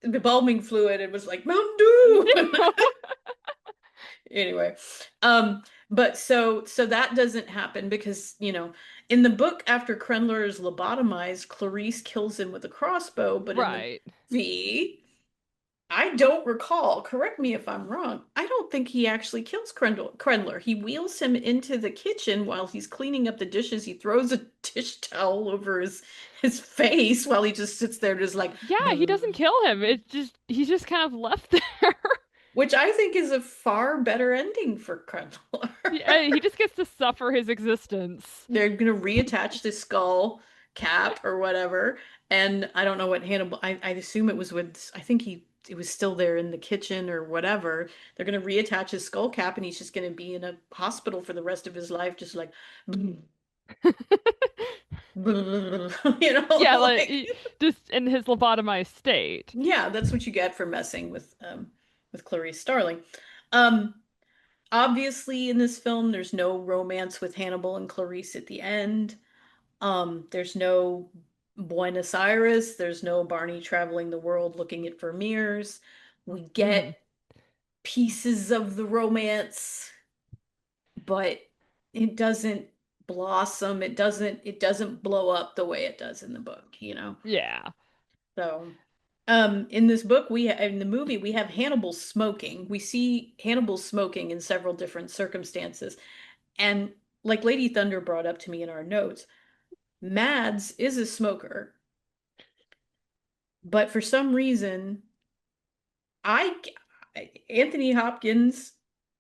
the embalming fluid. It was like Mountain Dew. No. Anyway, um, but so that doesn't happen because, in the book after Krendler is lobotomized, Clarice kills him with a crossbow, but in the Right. movie, I don't recall. Correct me if I'm wrong. I don't think he actually kills Krendler. He wheels him into the kitchen while he's cleaning up the dishes. He throws a dish towel over his face while he just sits there, just like, Yeah, he doesn't kill him. It's just he's just kind of left there. which I think is a far better ending for Krendler. Yeah, he just gets to suffer his existence. They're gonna reattach the skull cap or whatever, and I don't know what Hannibal. I assume it was with. I think it was still there in the kitchen or whatever. They're gonna reattach his skull cap, and he's just gonna be in a hospital for the rest of his life, just like, Yeah, like like just in his lobotomized state. yeah, that's what you get for messing with Clarice Starling. Um, Obviously, in this film, there's no romance with Hannibal and Clarice at the end. There's no Buenos Aires, there's no Barney traveling the world looking at Vermeers. We Hmm. get pieces of the romance, but it doesn't blossom. It doesn't blow up the way it does in the book. Yeah. So, in this book, in the movie, we have Hannibal smoking. We see Hannibal smoking in several different circumstances. And like Lady Thunder brought up to me in our notes, Mads is a smoker, but for some reason, I Anthony Hopkins,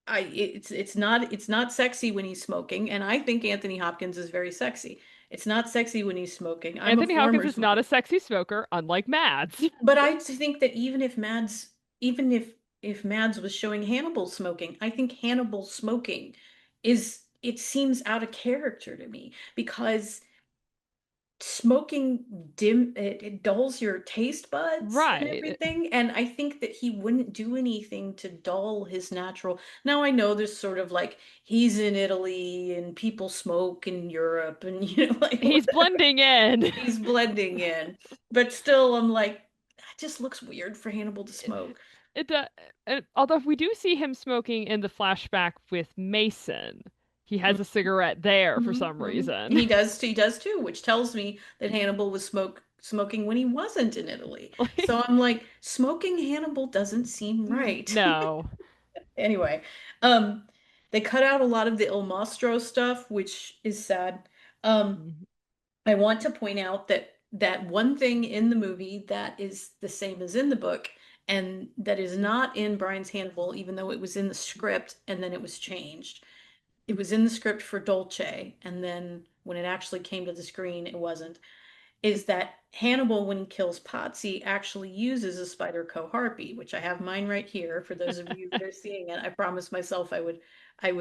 it's not sexy when he's smoking, and I think Anthony Hopkins is very sexy. It's not sexy when he's smoking. I'm a Anthony Hopkins former is not smoker, a sexy smoker, unlike Mads. but I think that even if Mads was showing Hannibal smoking, I think Hannibal smoking it seems out of character to me because smoking it dulls your taste buds and Right. everything and I think that he wouldn't do anything to dull his natural. Now I know there's sort of like he's in Italy and people smoke in Europe and like He's whatever. blending in. He's blending in, but still I'm like that just looks weird for Hannibal to smoke. It, although we do see him smoking in the flashback with Mason, he has a cigarette there for some reason. He does too, which tells me that Hannibal was smoking when he wasn't in Italy. So I'm like, smoking Hannibal doesn't seem right. No. Anyway, um, they cut out a lot of the Il Mostro stuff, which is sad. Um, I want to point out that one thing in the movie that is the same as in the book, and that is not in Brian's Hannibal, even though it was in the script and then it was changed. It was in the script for Dolce, and then when it actually came to the screen, it wasn't. Is that Hannibal, when he kills Potsy, actually uses a spider coharpy, which I have mine right here for those of you that are seeing it. I promised myself I would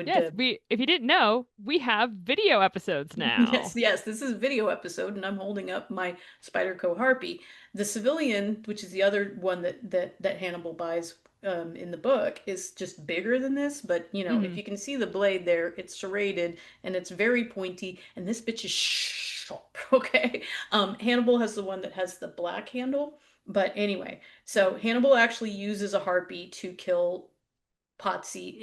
Yes, we if you didn't know, we have video episodes yes, now. yes, this is a video episode, and I'm holding up my spider coharpy. The civilian, which is the other one that Hannibal buys in the book, is just bigger than this. But if Hmm. you can see the blade there, it's serrated and it's very pointy, and this bitch is sharp. Okay, Hannibal has the one that has the black handle. But anyway, so Hannibal actually uses a harpy to kill Potsy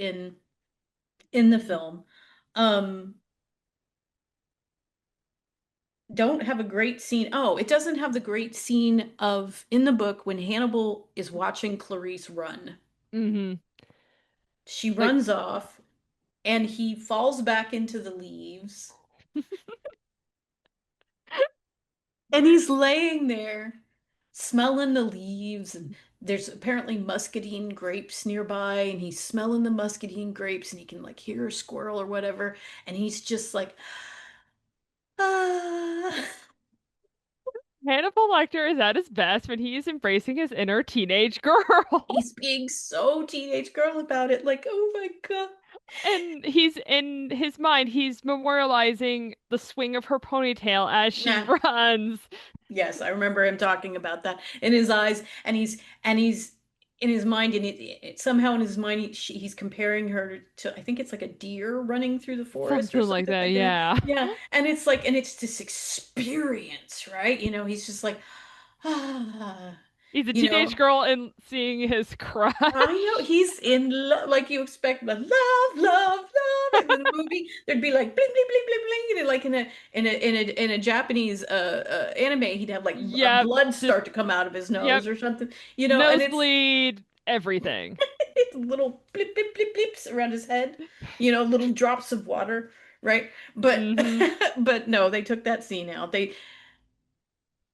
in the film. Um, don't have a great scene. Oh, it doesn't have the great scene of in the book when Hannibal is watching Clarice run. Hmm. She Like runs off and he falls back into the leaves and he's laying there smelling the leaves and there's apparently muscadine grapes nearby, and he's smelling the muscadine grapes, and he can like hear a squirrel or whatever, and he's just like, ah. Hannibal Lecter is at his best when he is embracing his inner teenage girl. He's being so teenage girl about it, like, oh my God. And he's in his mind, he's memorializing the swing of her ponytail as she Nah. runs. Yes, I remember him talking about that in his eyes, and he's in his mind, and somehow in his mind he's comparing her to, I think it's like a deer running through the forest or Something like something that, like that. yeah. Yeah, and it's like, and it's this experience, right? He's just like, ah, He's a you teenage know. girl and seeing his crush. I know he's in love, like you expect, the love, love, love. And in the movie, there'd be like bling, bling, bling, bling, bling, and like in a Japanese anime, he'd have like Yep, blood just start to come out of his yep, nose or something, and nosebleed, everything. it's little blip, blip, blip, blips around his head, little drops of water, right? But Hmm. but no, they took that scene out.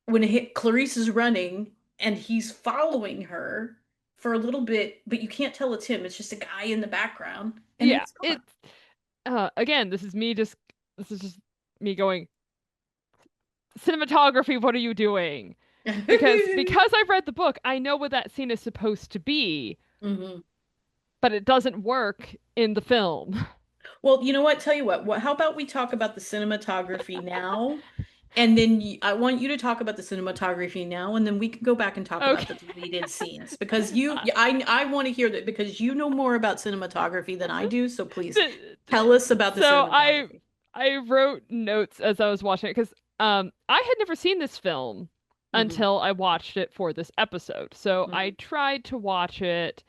When Clarice is running and he's following her for a little bit, but you can't tell it's him. It's just a guy in the background, and then Yeah, it's gone. it's again, this is just me going, cinematography, what are you doing? Because I've read the book, I know what that scene is supposed to be, hmm but it doesn't work in the film. Well, you know what? Tell you what. How about we talk about the cinematography now, and then I want you to talk about the cinematography now, and then we can go back and talk about Okay. the deleted scenes because I want to hear that because you know more about cinematography than I do. So please The- tell us about the so cinematography. I wrote notes as I was watching it because I had never seen this film hmm until I watched it for this episode. So I hmm tried to watch it.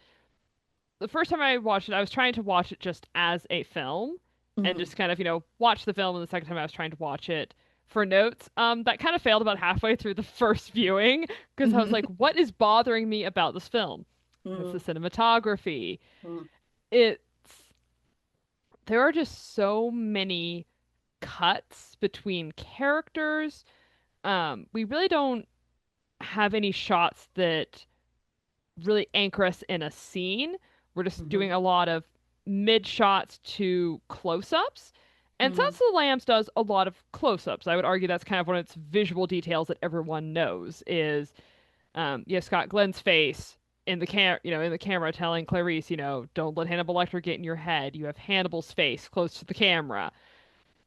The first time I watched it, I was trying to watch it just as a film and hmm just kind of, watch the film. And the second time I was trying to watch it for notes. That kind of failed about halfway through the first viewing because I was like, hmm what is bothering me about this film? And it's the hmm cinematography. hmm It's there are just so many cuts between characters. We really don't have any shots that really anchor us in a scene. We're just doing hmm a lot of mid shots to close ups. And hmm Silence of the Lambs does a lot of close ups. I would argue that's kind of one of its visual details that everyone knows is you have Scott Glenn's face in the in the camera telling Clarice, don't let Hannibal Lecter get in your head. You have Hannibal's face close to the camera.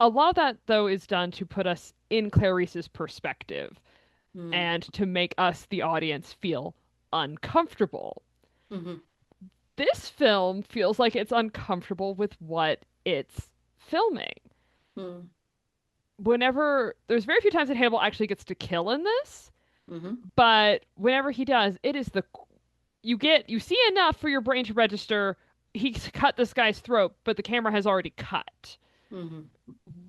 A lot of that though is done to put us in Clarice's perspective hmm and to make us, the audience, feel uncomfortable. hmm This film feels like it's uncomfortable with what it's filming. hmm Whenever there's very few times that Hannibal actually gets to kill in this, hmm but whenever he does, it is the you see enough for your brain to register he's cut this guy's throat, but the camera has already cut. hmm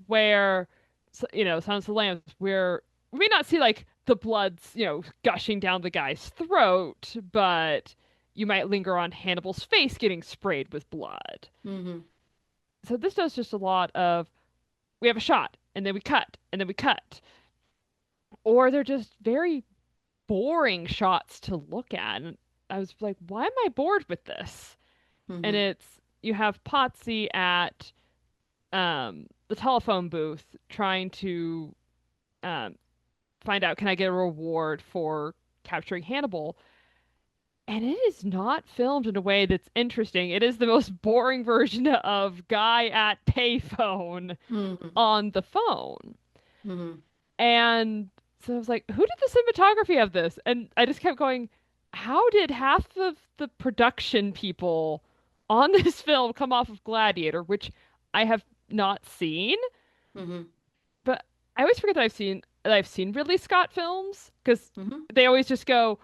Where Silence of the Lambs, where we may not see like the blood's, gushing down the guy's throat, but you might linger on Hannibal's face getting sprayed with blood. hmm So this does just a lot of we have a shot and then we cut and then we cut. Or they're just very boring shots to look at. And I was like, why am I bored with this? And hmm it's you have Potsy at the telephone booth trying to um, find out can I get a reward for capturing Hannibal. And it is not filmed in a way that's interesting. It is the most boring version of guy at payphone hmm on the phone. hmm And so I was like, who did the cinematography of this? And I just kept going, how did half of the production people on this film come off of Gladiator, which I have not seen, hmm but I always forget that I've seen Ridley Scott films because hmm they always just go,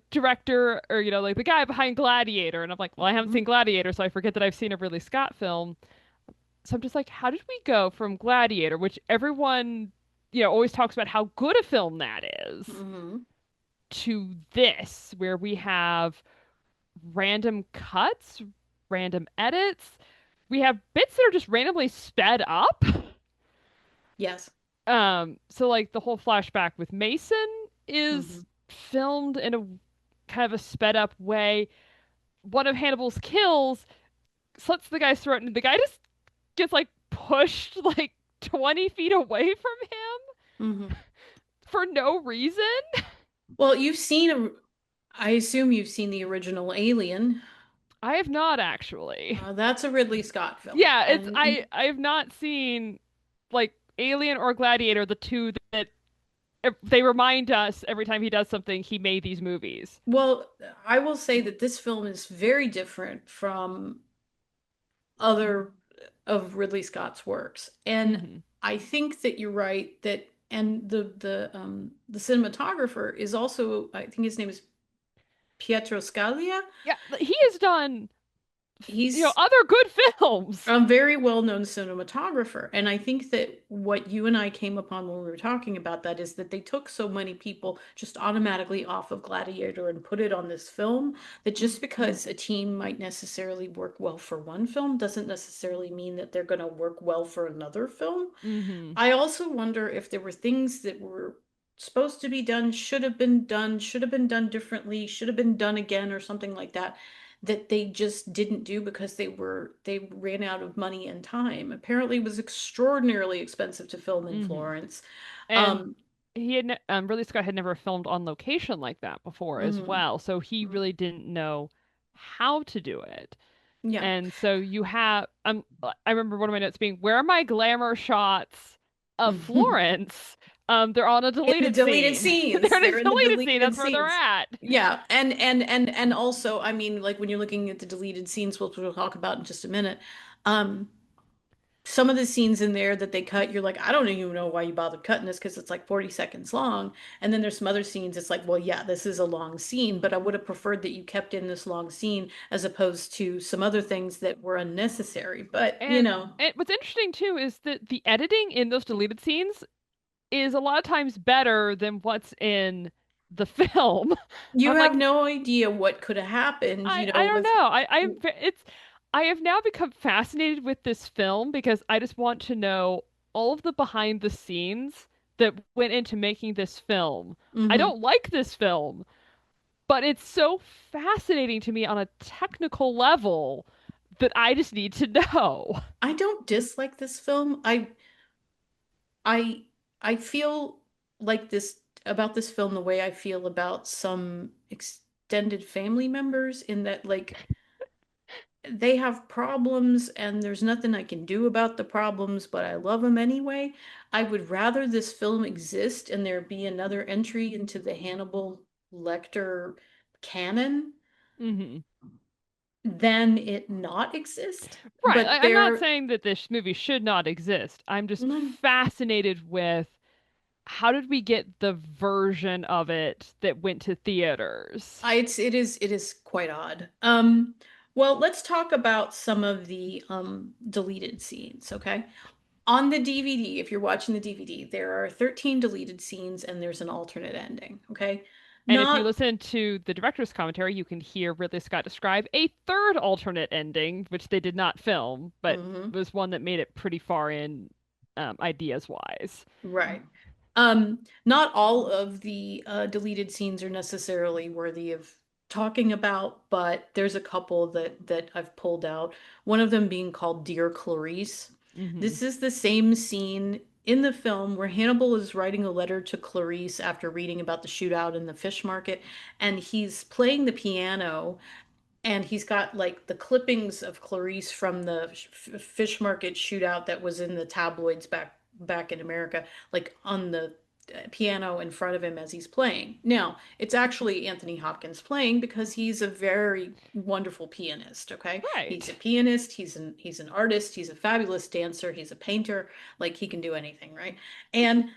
director or like the guy behind Gladiator, and I'm like, well, I haven't hmm seen Gladiator, so I forget that I've seen a Ridley Scott film. So I'm just like, how did we go from Gladiator, which everyone, always talks about how good a film that is, hmm to this, where we have random cuts, random edits. We have bits that are just randomly sped up. Yes. So like the whole flashback with Mason hmm is filmed in a kind of a sped up way. One of Hannibal's kills slits the guy's throat, and the guy just gets like pushed like 20 feet away from him Hmm. for no reason. Well, I assume you've seen the original Alien. I have not actually. That's a Ridley Scott film. Yeah, it's And I have not seen like Alien or Gladiator, the two that they remind us every time he does something, he made these movies. well, I will say that this film is very different from other of Ridley Scott's works. And Hmm. I think that you're right that and the cinematographer is also, I think his name is Pietro Scalia. Yeah, he has done, He's other good films. a very well-known cinematographer. And I think that what you and I came upon when we were talking about that is that they took so many people just automatically off of Gladiator and put it on this film, that just because a team might necessarily work well for one film doesn't necessarily mean that they're going to work well for another film. Hmm. I also wonder if there were things that were supposed to be done, should have been done, should have been done differently, should have been done again, or something like that, that they just didn't do because they ran out of money and time. Apparently, it was extraordinarily expensive to film in Hmm. Florence. And Um, he had Ridley Scott had never filmed on location like that before as mhm, well, so he really didn't know how to do it. yeah. And so you have I remember one of my notes being, where are my glamour shots of Florence? They're on a In the deleted deleted scene. scenes. They're in a They're in the deleted scene. deleted That's where they're scenes. at. Yeah, and also, I mean, like when you're looking at the deleted scenes, which we'll talk about in just a minute, um, some of the scenes in there that they cut, you're like, I don't even know why you bothered cutting this because it's like 40 seconds long. And then there's some other scenes, it's like, well, yeah, this is a long scene, but I would have preferred that you kept in this long scene as opposed to some other things that were unnecessary. But, And what's interesting too is that the editing in those deleted scenes is a lot of times better than what's in the film. you I'm have like, no idea what could have happened, I don't with. know. I have now become fascinated with this film because I just want to know all of the behind the scenes that went into making this film. I Mhm. don't like this film, but it's so fascinating to me on a technical level that I just need to know. I don't dislike this film. I I feel like this about this film the way I feel about some extended family members, in that like they have problems and there's nothing I can do about the problems, but I love them anyway. I would rather this film exist and there be another entry into the Hannibal Lecter canon Hmm. than it not exist. Right. But I'm not there, saying that this movie should not exist. I'm just fascinated with how did we get the version of it that went to theaters? it is quite odd. Well, let's talk about some of the deleted scenes, okay? On the DVD, if you're watching the DVD, there are 13 deleted scenes and there's an alternate ending, okay? And if you Not listen to the director's commentary, you can hear Ridley Scott describe a third alternate ending, which they did not film, but mhm. was one that made it pretty far in, ideas wise. Right. Not all of the deleted scenes are necessarily worthy of talking about, but there's a couple that I've pulled out. One of them being called Dear Clarice. Hmm. This is the same scene in the film where Hannibal is writing a letter to Clarice after reading about the shootout in the fish market, and he's playing the piano and he's got like the clippings of Clarice from the fish market shootout that was in the tabloids back in America, like on the piano in front of him as he's playing. Now, it's actually Anthony Hopkins playing because he's a very wonderful pianist, okay? He's a Right. pianist, he's an artist, he's a fabulous dancer, he's a painter, like he can do anything, right? And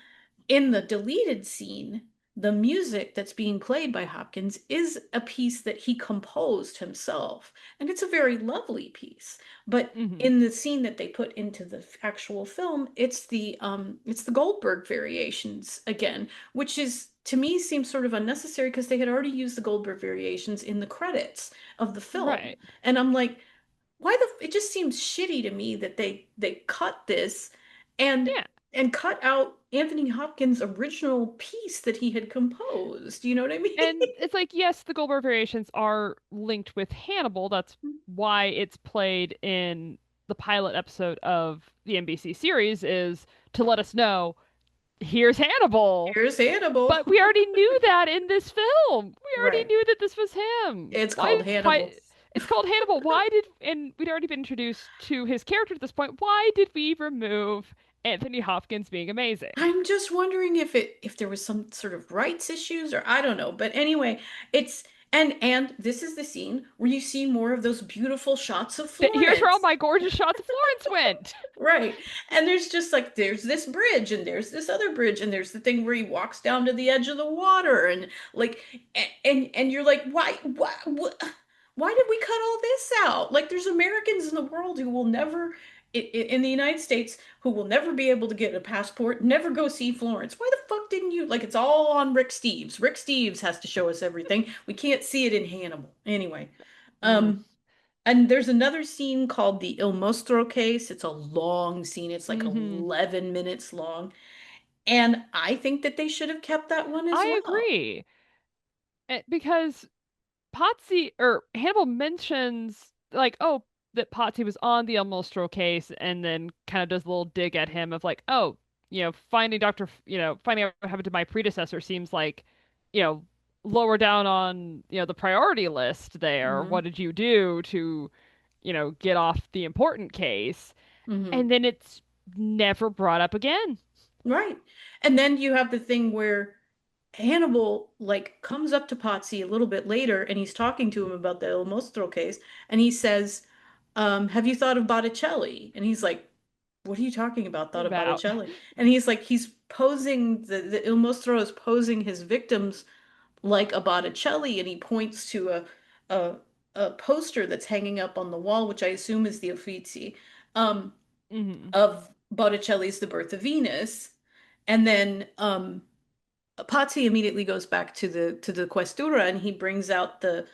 in the deleted scene, the music that's being played by Hopkins is a piece that he composed himself, and it's a very lovely piece. But Hmm. in the scene that they put into the actual film, it's the Goldberg variations again, which is to me seems sort of unnecessary because they had already used the Goldberg variations in the credits of the film. Right. And I'm like, why the it just seems shitty to me that they cut this. And Yeah. and cut out Anthony Hopkins' original piece that he had composed. You know what I mean? And it's like, yes, the Goldberg variations are linked with Hannibal. That's why it's played in the pilot episode of the NBC series, is to let us know, here's Hannibal. Here's Hannibal. But we already knew that in this film. We already Right. knew that this was him. It's called Hannibal. It's called Hannibal. And we'd already been introduced to his character at this point. Why did we remove Anthony Hopkins being amazing? I'm just wondering if there was some sort of rights issues or I don't know. But anyway, it's and this is the scene where you see more of those beautiful shots of Here's where all Florence. my gorgeous shots of Florence went. Right. And there's just like there's this bridge and there's this other bridge and there's the thing where he walks down to the edge of the water and like and you're like why did we cut all this out? Like there's Americans in the world who will never in the United States who will never be able to get a passport, never go see Florence. Why the fuck didn't you like it's all on Rick Steves. Rick Steves has to show us everything. We can't see it in Hannibal. Anyway. Mm. Um and there's another scene called the Il Mostro case. It's a long scene. It's like Hmm. 11 minutes long. And I think that they should have kept that one as I well. agree. Because Potsy or Hannibal mentions like, oh, that Potsy was on the El Mostro case, and then kind of does a little dig at him of like, oh, finding out what happened to my predecessor seems like, you know, lower down on, the priority list there. Hmm. What did you do to, get off the important case? Hmm. And then it's never brought up again. Right. And then you have the thing where Hannibal like comes up to Potsy a little bit later and he's talking to him about the Il Mostro case and he says, have you thought of Botticelli? And he's like, what are you talking about? Thought of About. Botticelli? And he's like, he's posing the Il Mostro is posing his victims like a Botticelli, and he points to a a poster that's hanging up on the wall, which I assume is the Uffizi, um, Hmm. of Botticelli's The Birth of Venus. And then Pazzi immediately goes back to the Questura and he brings out the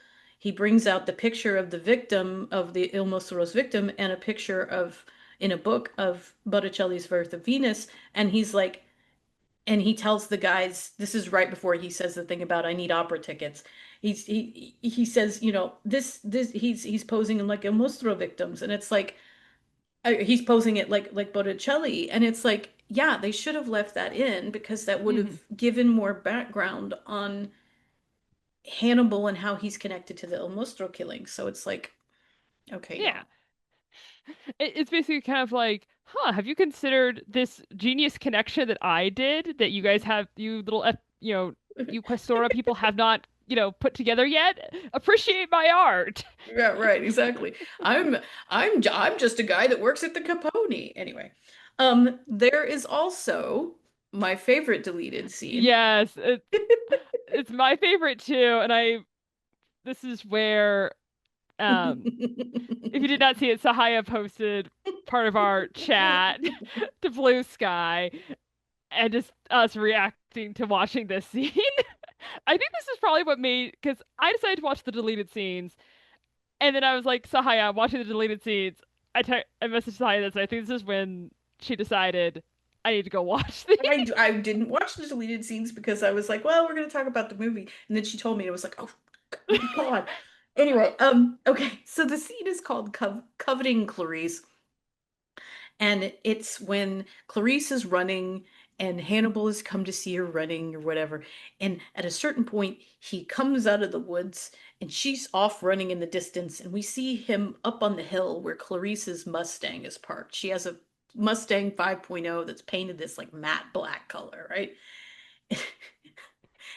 picture of the victim of the Il Mostro's victim and a picture of in a book of Botticelli's Birth of Venus, and he's like and he tells the guys this is right before he says the thing about I need opera tickets. He says, you know, this he's posing like a Mostro victims and it's like he's posing it like Botticelli and it's like yeah, they should have left that in because that would Hmm. have given more background on Hannibal and how he's connected to the El Mostro killing. So it's like okay, Yeah. y'all. It's basically kind of like, huh, have you considered this genius connection that I did that you guys have, you little, you Questora people have not, put together yet? Appreciate my art. Yeah, right, exactly. I'm just a guy that works at the Capone. Anyway, there is also my favorite deleted scene. Yes, it's my favorite too. This is where, if you did not see it, Sahaya posted part of our chat to Blue Sky and just us reacting to watching this scene. I think this is probably what made, because I decided to watch the deleted scenes, and then I was like, Sahaya, I'm watching the deleted scenes. I messaged Sahaya this, and I think this is when she decided I need to go watch these. I didn't watch the deleted scenes because I was like, well, we're going to talk about the movie. And then she told me, and I was like, oh God. Anyway, okay. So the scene is called Coveting Clarice. And it's when Clarice is running and Hannibal has come to see her running or whatever. And at a certain point, he comes out of the woods and she's off running in the distance. And we see him up on the hill where Clarice's Mustang is parked. She has a Mustang 5.0 that's painted this like matte black color, right?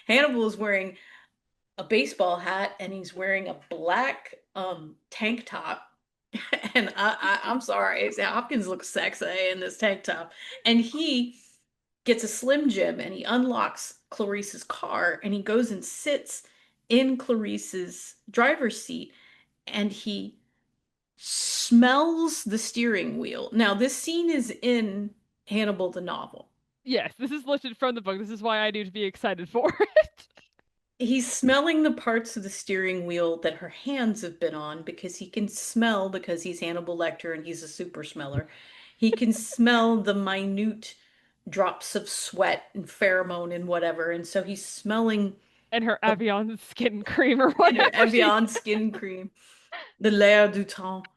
Hannibal is wearing a baseball hat and he's wearing a black tank top. And I'm sorry, Hopkins looks sexy in this tank top. And he gets a Slim Jim and he unlocks Clarice's car and he goes and sits in Clarice's driver's seat and he smells the steering wheel. Now, this scene is in Hannibal the novel. Yes, this is lifted from the book. This is why I need to be excited for it. He's smelling the parts of the steering wheel that her hands have been on because he can smell, because he's Hannibal Lecter and he's a super smeller. He can smell the minute, drops of sweat and pheromone and whatever. And so he's smelling And her the Evian skin cream or in her whatever she Evian skin cream, the l'air du temps.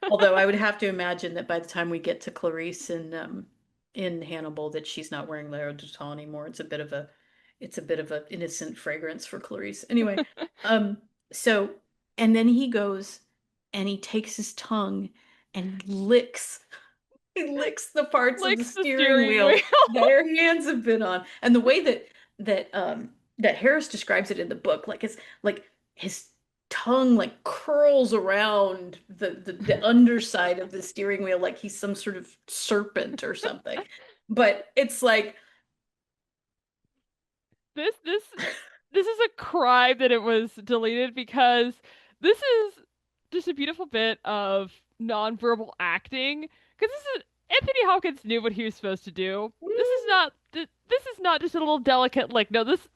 Although I would have to imagine that by the time we get to Clarice in Hannibal, that she's not wearing l'air du temps anymore. It's a bit of a innocent fragrance for Clarice. Anyway, um, so and then he goes and he takes his tongue and he licks the parts of the licks the steering steering wheel. wheel that her hands have been on. And the way that Harris describes it in the book, like it's like his tongue like curls around the underside of the steering wheel like he's some sort of serpent or something. But it's like This this this is a crime that it was deleted because this is just a beautiful bit of nonverbal acting. Because this is Anthony Hopkins knew what he was supposed to do. This is not just a little delicate lick. No, this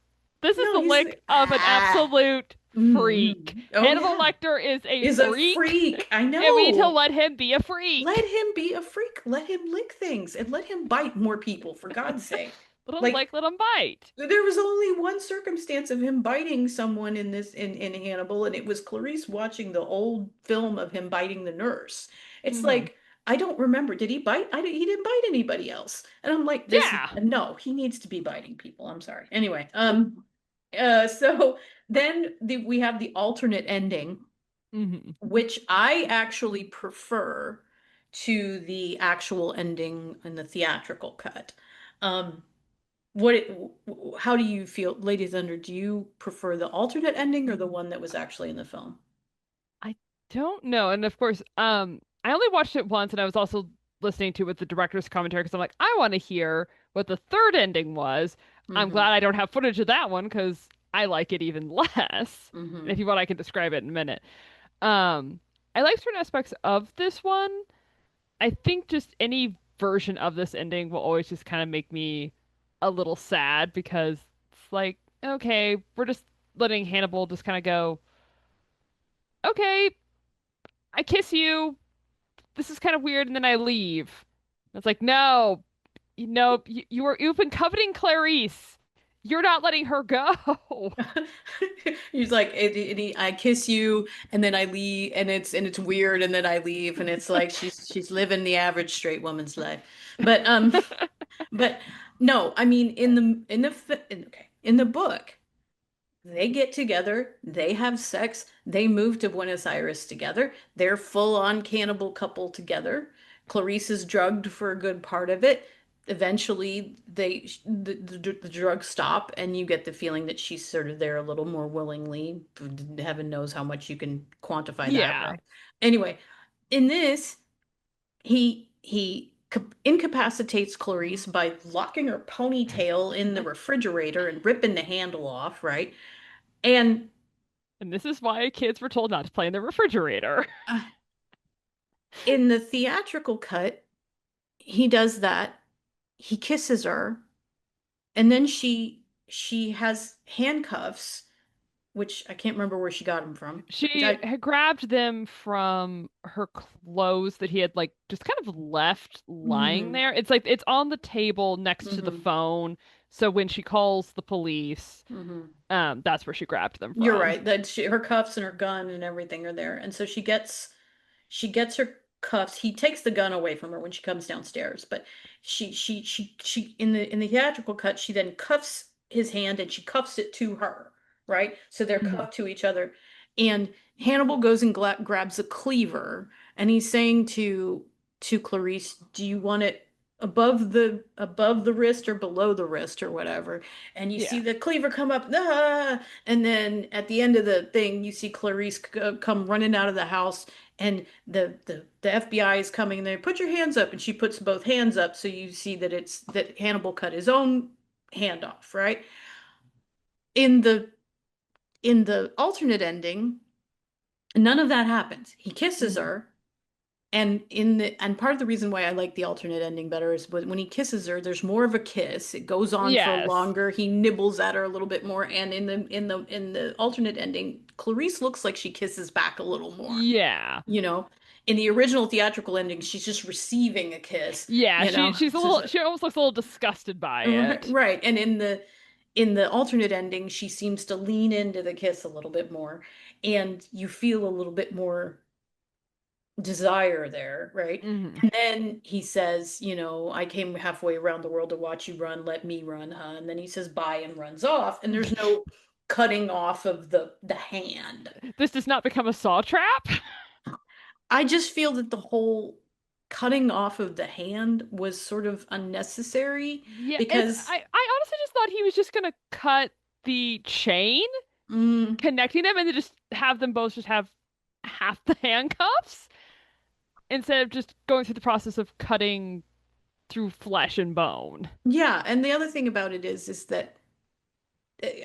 is no, the he's lick like, of an absolute freak. Oh Hannibal yeah, Lecter is a is a freak, freak. I and we need to know. let him be a Let freak. him be a freak. Let him lick things and let him bite more people, for God's sake. Let him Like lick, let him bite. there was only one circumstance of him biting someone in in Hannibal, and it was Clarice watching the old film of him biting the nurse. It's Hmm. like I don't remember. Did he bite? He didn't bite anybody else. And I'm like, this Yeah. no, he needs to be biting people. I'm sorry. Anyway, so then we have the alternate ending, Hmm. which I actually prefer to the actual ending in the theatrical cut. Um, what, how do you feel, Lady Thunder? Do you prefer the alternate ending or the one that was actually in the film? I don't know. And of course, I only watched it once and I was also listening to it with the director's commentary because I'm like, I want to hear what the third ending was. I'm Mm-hmm. glad I don't have footage of that one because I like it even less. And if Mm-hmm. you want, I can describe it in a minute. Um, I like certain aspects of this one. I think just any version of this ending will always just kind of make me a little sad because it's like, okay, we're just letting Hannibal just kind of go, okay, I kiss you. This is kind of weird, and then I leave. It's like, no, you've been coveting Clarice. You're not letting her go. He's like, I kiss you, and then I leave, and it's weird, and then I leave, and it's like she's living the average straight woman's life. But but no, I mean in the book. They get together, they have sex, they move to Buenos Aires together. They're full on cannibal couple together. Clarice is drugged for a good part of it. Eventually, the drugs stop, and you get the feeling that she's sort of there a little more willingly. Heaven knows how much you can quantify that, Yeah. right? Anyway, in this, he incapacitates Clarice by locking her ponytail in the refrigerator and ripping the handle off, right? And And this is why kids were told not to play in the refrigerator. uh, in the theatrical cut, he does that. He kisses her, and then she has handcuffs, which I can't remember where she got them from. Which She I had grabbed them from her clothes that he had like just kind of left lying hmm there. It's like it's on the table next to the hmm phone. So when she calls the police, hmm that's where she grabbed them You're from. right. That her cuffs and her gun and everything are there, and so she gets her cuffs. He takes the gun away from her when she comes downstairs, but she in the theatrical cut, she then cuffs his hand and she cuffs it to her, right? So they're Mhm. cuffed to each other. And Hannibal goes and grabs a cleaver, and he's saying to Clarice, "Do you want it above the wrist or below the wrist or whatever?" And you see Yeah. the cleaver come up, ah, and then at the end of the thing, you see Clarice come running out of the house, and the FBI is coming, and they put your hands up, and she puts both hands up, so you see that it's that Hannibal cut his own hand off, right? In the alternate ending, none of that happens. He kisses Mhm. her, and part of the reason why I like the alternate ending better is when he kisses her, there's more of a kiss. It goes on for Yes. longer. He nibbles at her a little bit more, and in the alternate ending, Clarice looks like she kisses back a little more, Yeah. you know. In the original theatrical ending, she's just receiving a kiss, Yeah, you know. she's a little she almost looks a little disgusted by it. Right. And in the alternate ending, she seems to lean into the kiss a little bit more, and you feel a little bit more desire there, right? Hmm. And then he says, I came halfway around the world to watch you run, let me run, huh? And then he says bye and runs off, and there's no cutting off of the hand. This does not become a saw trap. I just feel that the whole cutting off of the hand was sort of unnecessary Yeah, because I honestly just thought he was just gonna cut the chain mm, connecting them and then just have them both just have half the handcuffs instead of just going through the process of cutting through flesh and bone. yeah, and the other thing about it is that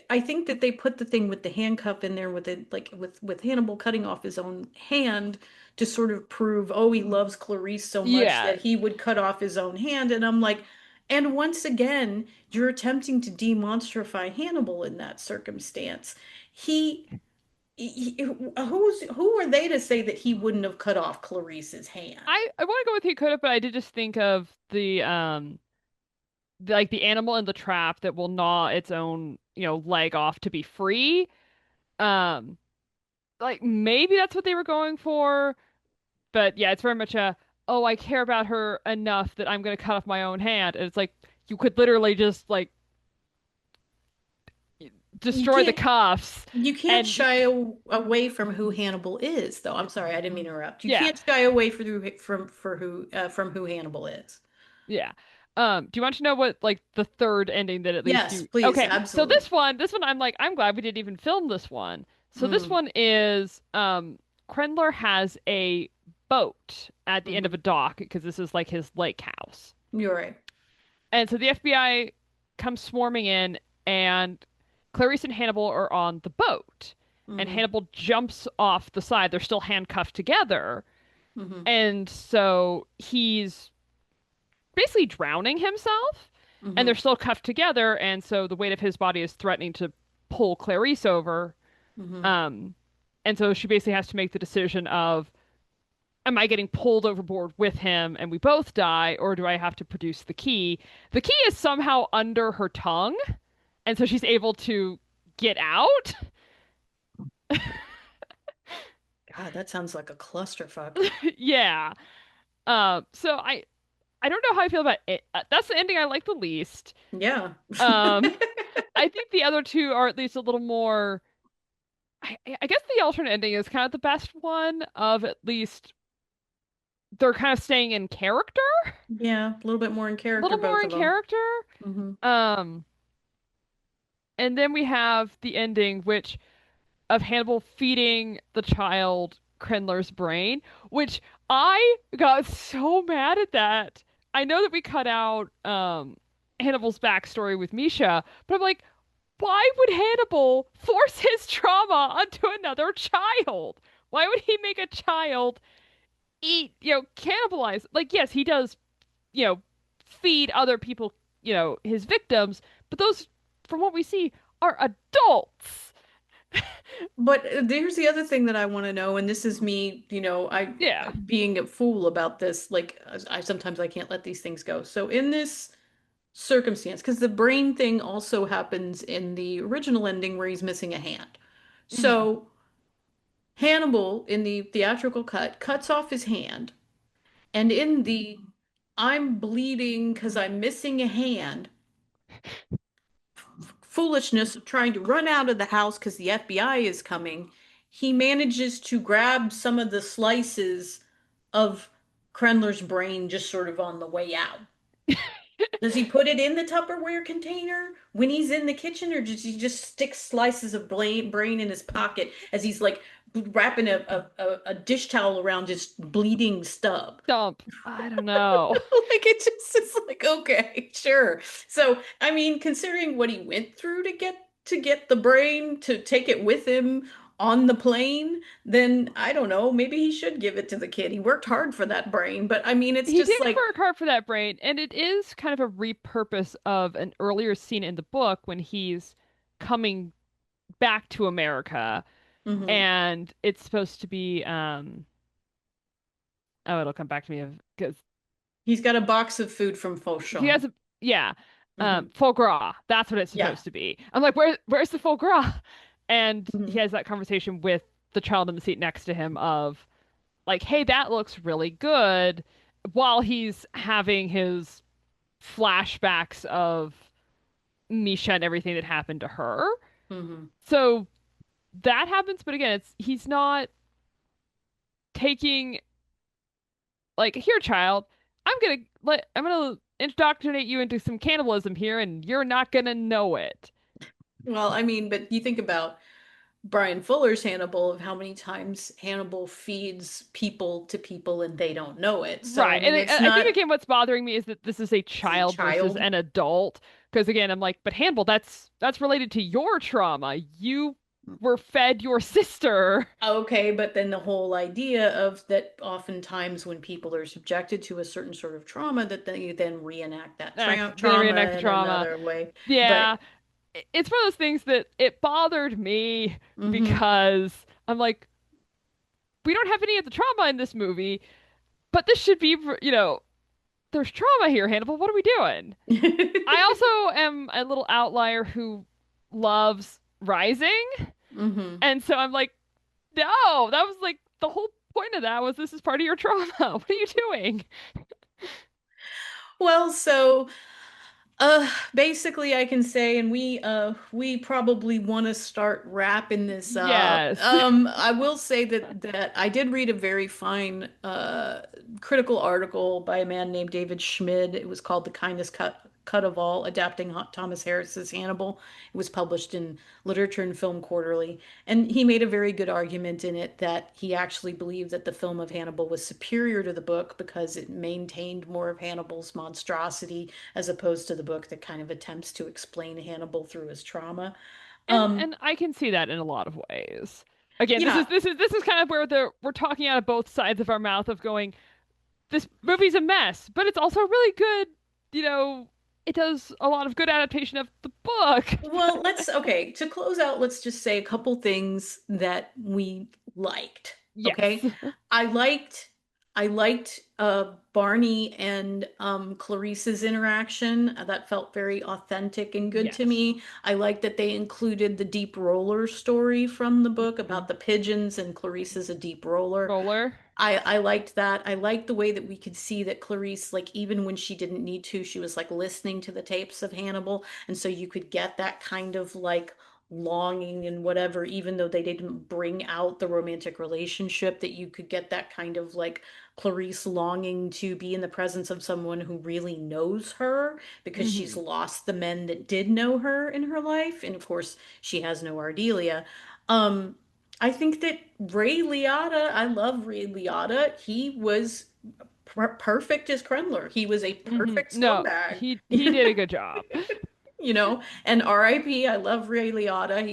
I think that they put the thing with the handcuff in there with it, like with Hannibal cutting off his own hand to sort of prove, oh, he loves Clarice so much Yeah, that he would cut off his own hand. And I'm like, and once again, you're attempting to demonstrify Hannibal in that circumstance. Who are they to say that he wouldn't have cut off Clarice's hand? I want to go with he could have, but I did just think of like the animal in the trap that will gnaw its own, leg off to be free. Um, like maybe that's what they were going for, but yeah, it's very much a, oh, I care about her enough that I'm gonna cut off my own hand. And it's like you could literally just like You destroy the can't cuffs you can't and shy away from who Hannibal is, though. I'm sorry, I didn't mean to interrupt. You yeah, can't shy away from who Hannibal is. yeah. Do you want to know what like the third ending that at least Yes, you please, okay, so absolutely. this one I'm like, I'm glad we didn't even film this one. So this Mm, one is Krendler has a boat at the end of hmm a dock because this is like his lake house. You're right. And so the FBI comes swarming in, and Clarice and Hannibal are on the boat. And hmm Hannibal jumps off the side. They're still handcuffed together. hmm And so he's basically drowning himself. And they're hmm still cuffed together. And so the weight of his body is threatening to pull Clarice over. hmm Um, and so she basically has to make the decision of, am I getting pulled overboard with him and we both die, or do I have to produce the key? The key is somehow under her tongue, and so she's able to get out. God, that sounds like a clusterfuck. Yeah. So I don't know how I feel about it. That's the ending I like the least. Yeah. Um, I think the other two are at least a little more. I guess the alternate ending is kind of the best one of at least they're kind of staying in character, Yeah, a little bit more in a character, little more both in of them. character. Hmm Um, and then we have the ending, which of Hannibal feeding the child Krendler's brain, which I got so mad at that. I know that we cut out Hannibal's backstory with Misha, but I'm like, why would Hannibal force his trauma onto another child? Why would he make a child eat, cannibalize? Like, yes, he does, you know, feed other people, his victims, but those, from what we see, are adults. But there's the other thing that I want to know, and this is me, I Yeah. being a fool about this. Like, I sometimes I can't let these things go. So in this circumstance, because the brain thing also happens in the original ending where he's missing a hand. Mhm. So Hannibal in the theatrical cut cuts off his hand, and in the I'm bleeding because I'm missing a hand foolishness of trying to run out of the house because the FBI is coming, he manages to grab some of the slices of Krendler's brain just sort of on the way out. Does he put it in the Tupperware container when he's in the kitchen, or does he just stick slices of brain in his pocket as he's like wrapping a dish towel around his bleeding stub? Dump. I don't know. Like it just is like, okay, sure. So, I mean, considering what he went through to get the brain to take it with him on the plane, then I don't know, maybe he should give it to the kid. He worked hard for that brain, but I mean, it's He just did like, work hard for that brain, and it is kind of a repurpose of an earlier scene in the book when he's coming back to America, mhm. and it's supposed to be oh, it'll come back to me because He's got a box of food from he Fauchon. has a yeah, Hmm. foie gras. That's what it's Yeah. supposed to be. I'm like, where's the foie gras? And he Hmm. has that conversation with the child in the seat next to him of like, hey, that looks really good, while he's having his flashbacks of Misha and everything that happened to her. Hmm. So that happens, but again, it's he's not taking like, here, child, I'm gonna indoctrinate you into some cannibalism here, and you're not gonna know it. Well, I mean, but you think about Brian Fuller's Hannibal of how many times Hannibal feeds people to people and they don't know it. So, I Right. mean, And it's I think not again what's bothering me is that this is a a child versus child. an adult. Because again, I'm like, but Hannibal, that's related to your trauma. You were fed your sister. Okay, but then the whole idea of that oftentimes when people are subjected to a certain sort of trauma, that they then reenact that They trauma reenact the in trauma. another way. But Yeah. It's one of those things that it bothered me mhm. because I'm like, we don't have any of the trauma in this movie, but this should be, there's trauma here, Hannibal. What are we doing? I also am a little outlier who loves Rising. Hmm. And so I'm like, no, that was like the whole point of that was this is part of your trauma. What are you doing? Well, so basically I can say, and we probably want to start wrapping this up. Yes. I will say that I did read a very fine critical article by a man named David Schmid. It was called The Kindest Cut of All, Adapting Thomas Harris's Hannibal. It was published in Literature and Film Quarterly, and he made a very good argument in it that he actually believed that the film of Hannibal was superior to the book because it maintained more of Hannibal's monstrosity as opposed to the book that kind of attempts to explain Hannibal through his trauma. Um, And I can see that in a lot of ways. Again, yeah, this is kind of where we're talking out of both sides of our mouth of going, this movie's a mess, but it's also really good, you know, it does a lot of good adaptation of the book. well, okay, to close out, let's just say a couple things that we liked. Yes. Okay. I liked I liked Barney and Clarice's interaction. That felt very authentic and good to Yes. me. I liked that they included the deep roller story from the book Mhm. about the pigeons, and Clarice is a deep roller. Roller. I liked that. I liked the way that we could see that Clarice, like even when she didn't need to, she was like listening to the tapes of Hannibal, and so you could get that kind of like longing and whatever, even though they didn't bring out the romantic relationship, that you could get that kind of like Clarice longing to be in the presence of someone who really knows her because she's Hmm. lost the men that did know her in her life, and of course she has no Ardelia. Um, I think that Ray Liotta, I love Ray Liotta. He was perfect as Krendler. He was a perfect No, scumbag. he did a good job. And R.I.P. I love Ray Liotta.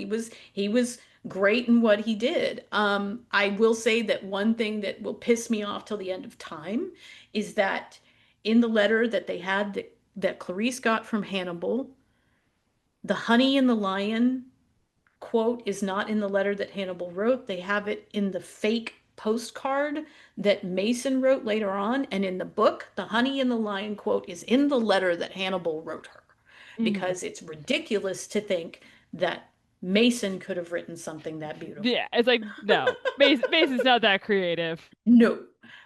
He was great in what he did. I will say that one thing that will piss me off till the end of time is that in the letter that they had that Clarice got from Hannibal, the honey and the lion quote is not in the letter that Hannibal wrote. They have it in the fake postcard that Mason wrote later on. And in the book, the honey and the lion quote is in the letter that Hannibal wrote her Hmm. because it's ridiculous to think that Mason could have written something that beautiful. Yeah, it's like no, Mason's not that creative. No.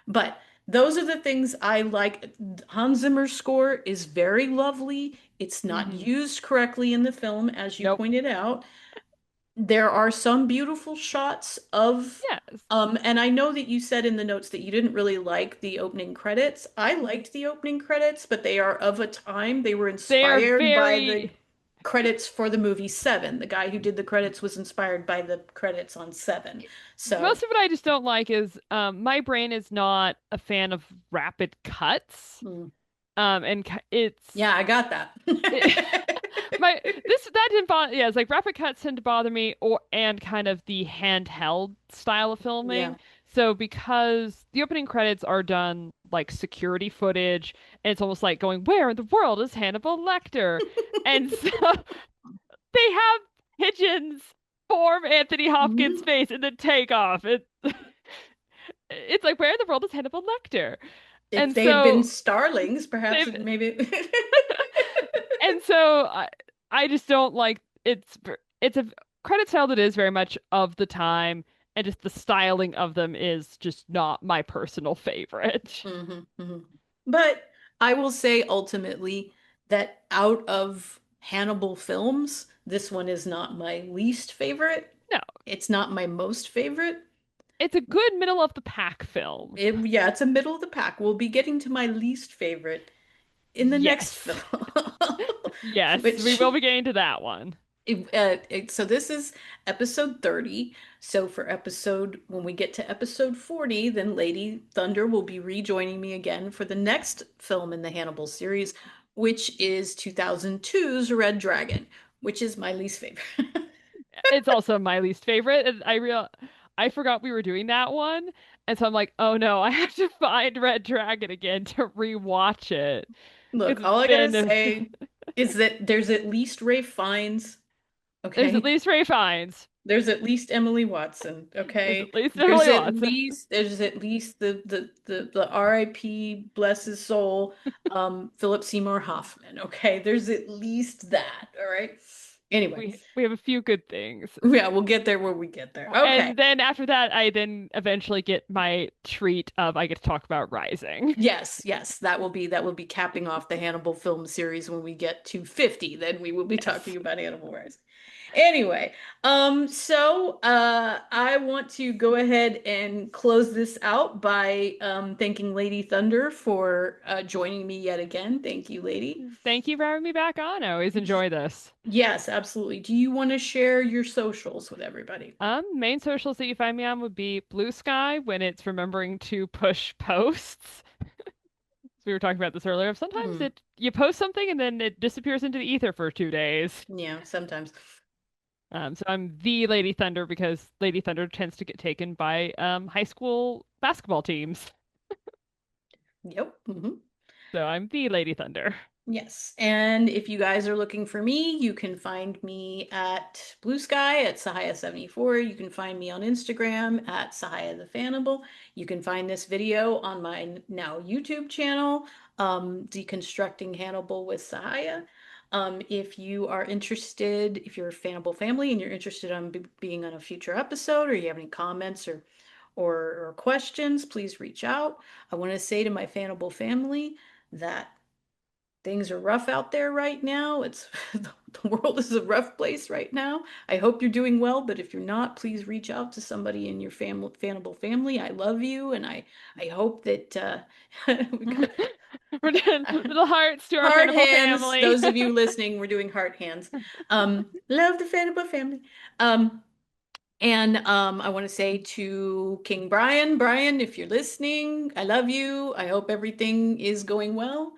But those are the things I like. Hans Zimmer's score is very lovely. It's not Hmm. used correctly in the film, as you Nope. pointed out. There are some beautiful shots of Yes. and I know that you said in the notes that you didn't really like the opening credits. I liked the opening credits, but they are of a time. They were They are inspired by the very credits for the movie Seven. The guy who did the credits was inspired by the credits on Seven. So, most of it I just don't like is my brain is not a fan of rapid cuts. mm, And it's yeah, I got it, that. my this that didn't bother yeah, it's like rapid cuts tend to bother me or and kind of the handheld style of Yeah. filming. So because the opening credits are done like security footage and it's almost like going, where in the world is Hannibal Lecter? And so they have pigeons form Anthony Hopkins' face and then take off. it's like, where in the world is Hannibal Lecter? If And they had been so starlings, perhaps they've it maybe. and so I just don't like it's a credit style that is very much of the time, and just the styling of them is just not my personal favorite. Hmm. But I will say ultimately that out of Hannibal films, this one is not my least favorite. No, It's not my most favorite. it's a good middle of the pack film. Yeah, it's a middle of the pack. We'll be getting to my least favorite in the next Yes. film, Yes, we which will be getting to that one. so this is episode 30. So for episode, when we get to episode 40, then Lady Thunder will be rejoining me again for the next film in the Hannibal series, which is 2002's Red Dragon, which is my least favorite. It's also my least favorite. And I forgot we were doing that one. And so I'm like, oh no, I have to find Red Dragon again to rewatch it. Look, Because all it's I gotta been say is that there's at least Rafe Fiennes, there's at okay? least Ray Fiennes. There's at least Emily Watson, There's okay? at least Emily Watson. There's at least the R.I.P. bless his soul, Philip Seymour Hoffman, okay? There's at least that, all right? Anyway, We have a few good things. yeah, we'll get there when we get there. Okay. And then after that, I then eventually get my treat of I get to talk about Rising. Yes, yes, that will be capping off the Hannibal film series when we get to 50. Then we will be talking Yes. about Hannibal Rising. Anyway, I want to go ahead and close this out by thanking Lady Thunder for joining me yet again. Thank you, Lady. Thank you for having me back on. I always enjoy this. Yes, absolutely. Do you want to share your socials with everybody? Main socials that you find me on would be Blue Sky when it's remembering to push posts. We were talking about this earlier. Sometimes Hmm. it you post something and then it disappears into the ether for 2 days. Yeah, sometimes. So I'm the Lady Thunder because Lady Thunder tends to get taken by high school basketball teams. Yep. So I'm the Lady Thunder. Yes. And if you guys are looking for me, you can find me at Blue Sky at Sahaya74. You can find me on Instagram at Sahaya the Fanable. You can find this video on my now YouTube channel, Deconstructing Hannibal with Sahaya. If you are interested, if you're a Fanable family and you're interested on being on a future episode, or you have any comments or questions, please reach out. I want to say to my Fanable family that things are rough out there right now. It's the world is a rough place right now. I hope you're doing well, but if you're not, please reach out to somebody in your family, Fanable family. I love you, and I hope that we got We're doing little hearts to our heart Hannibal hands. family. Those of you listening, we're doing heart hands. Love the Fanable family. Um, and I want to say to King Brian, Brian, if you're listening, I love you. I hope everything is going well.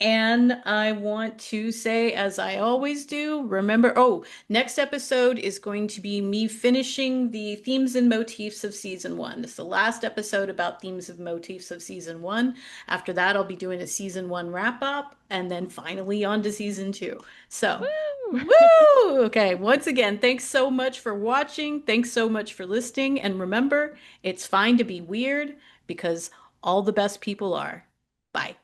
And I want to say, as I always do, remember, oh, next episode is going to be me finishing the themes and motifs of season one. This is the last episode about themes and motifs of season one. After that, I'll be doing a season one wrap up and then finally on to season two. So, Woo! woo! Okay, once again, thanks so much for watching. Thanks so much for listening. And remember, it's fine to be weird because all the best people are. Bye.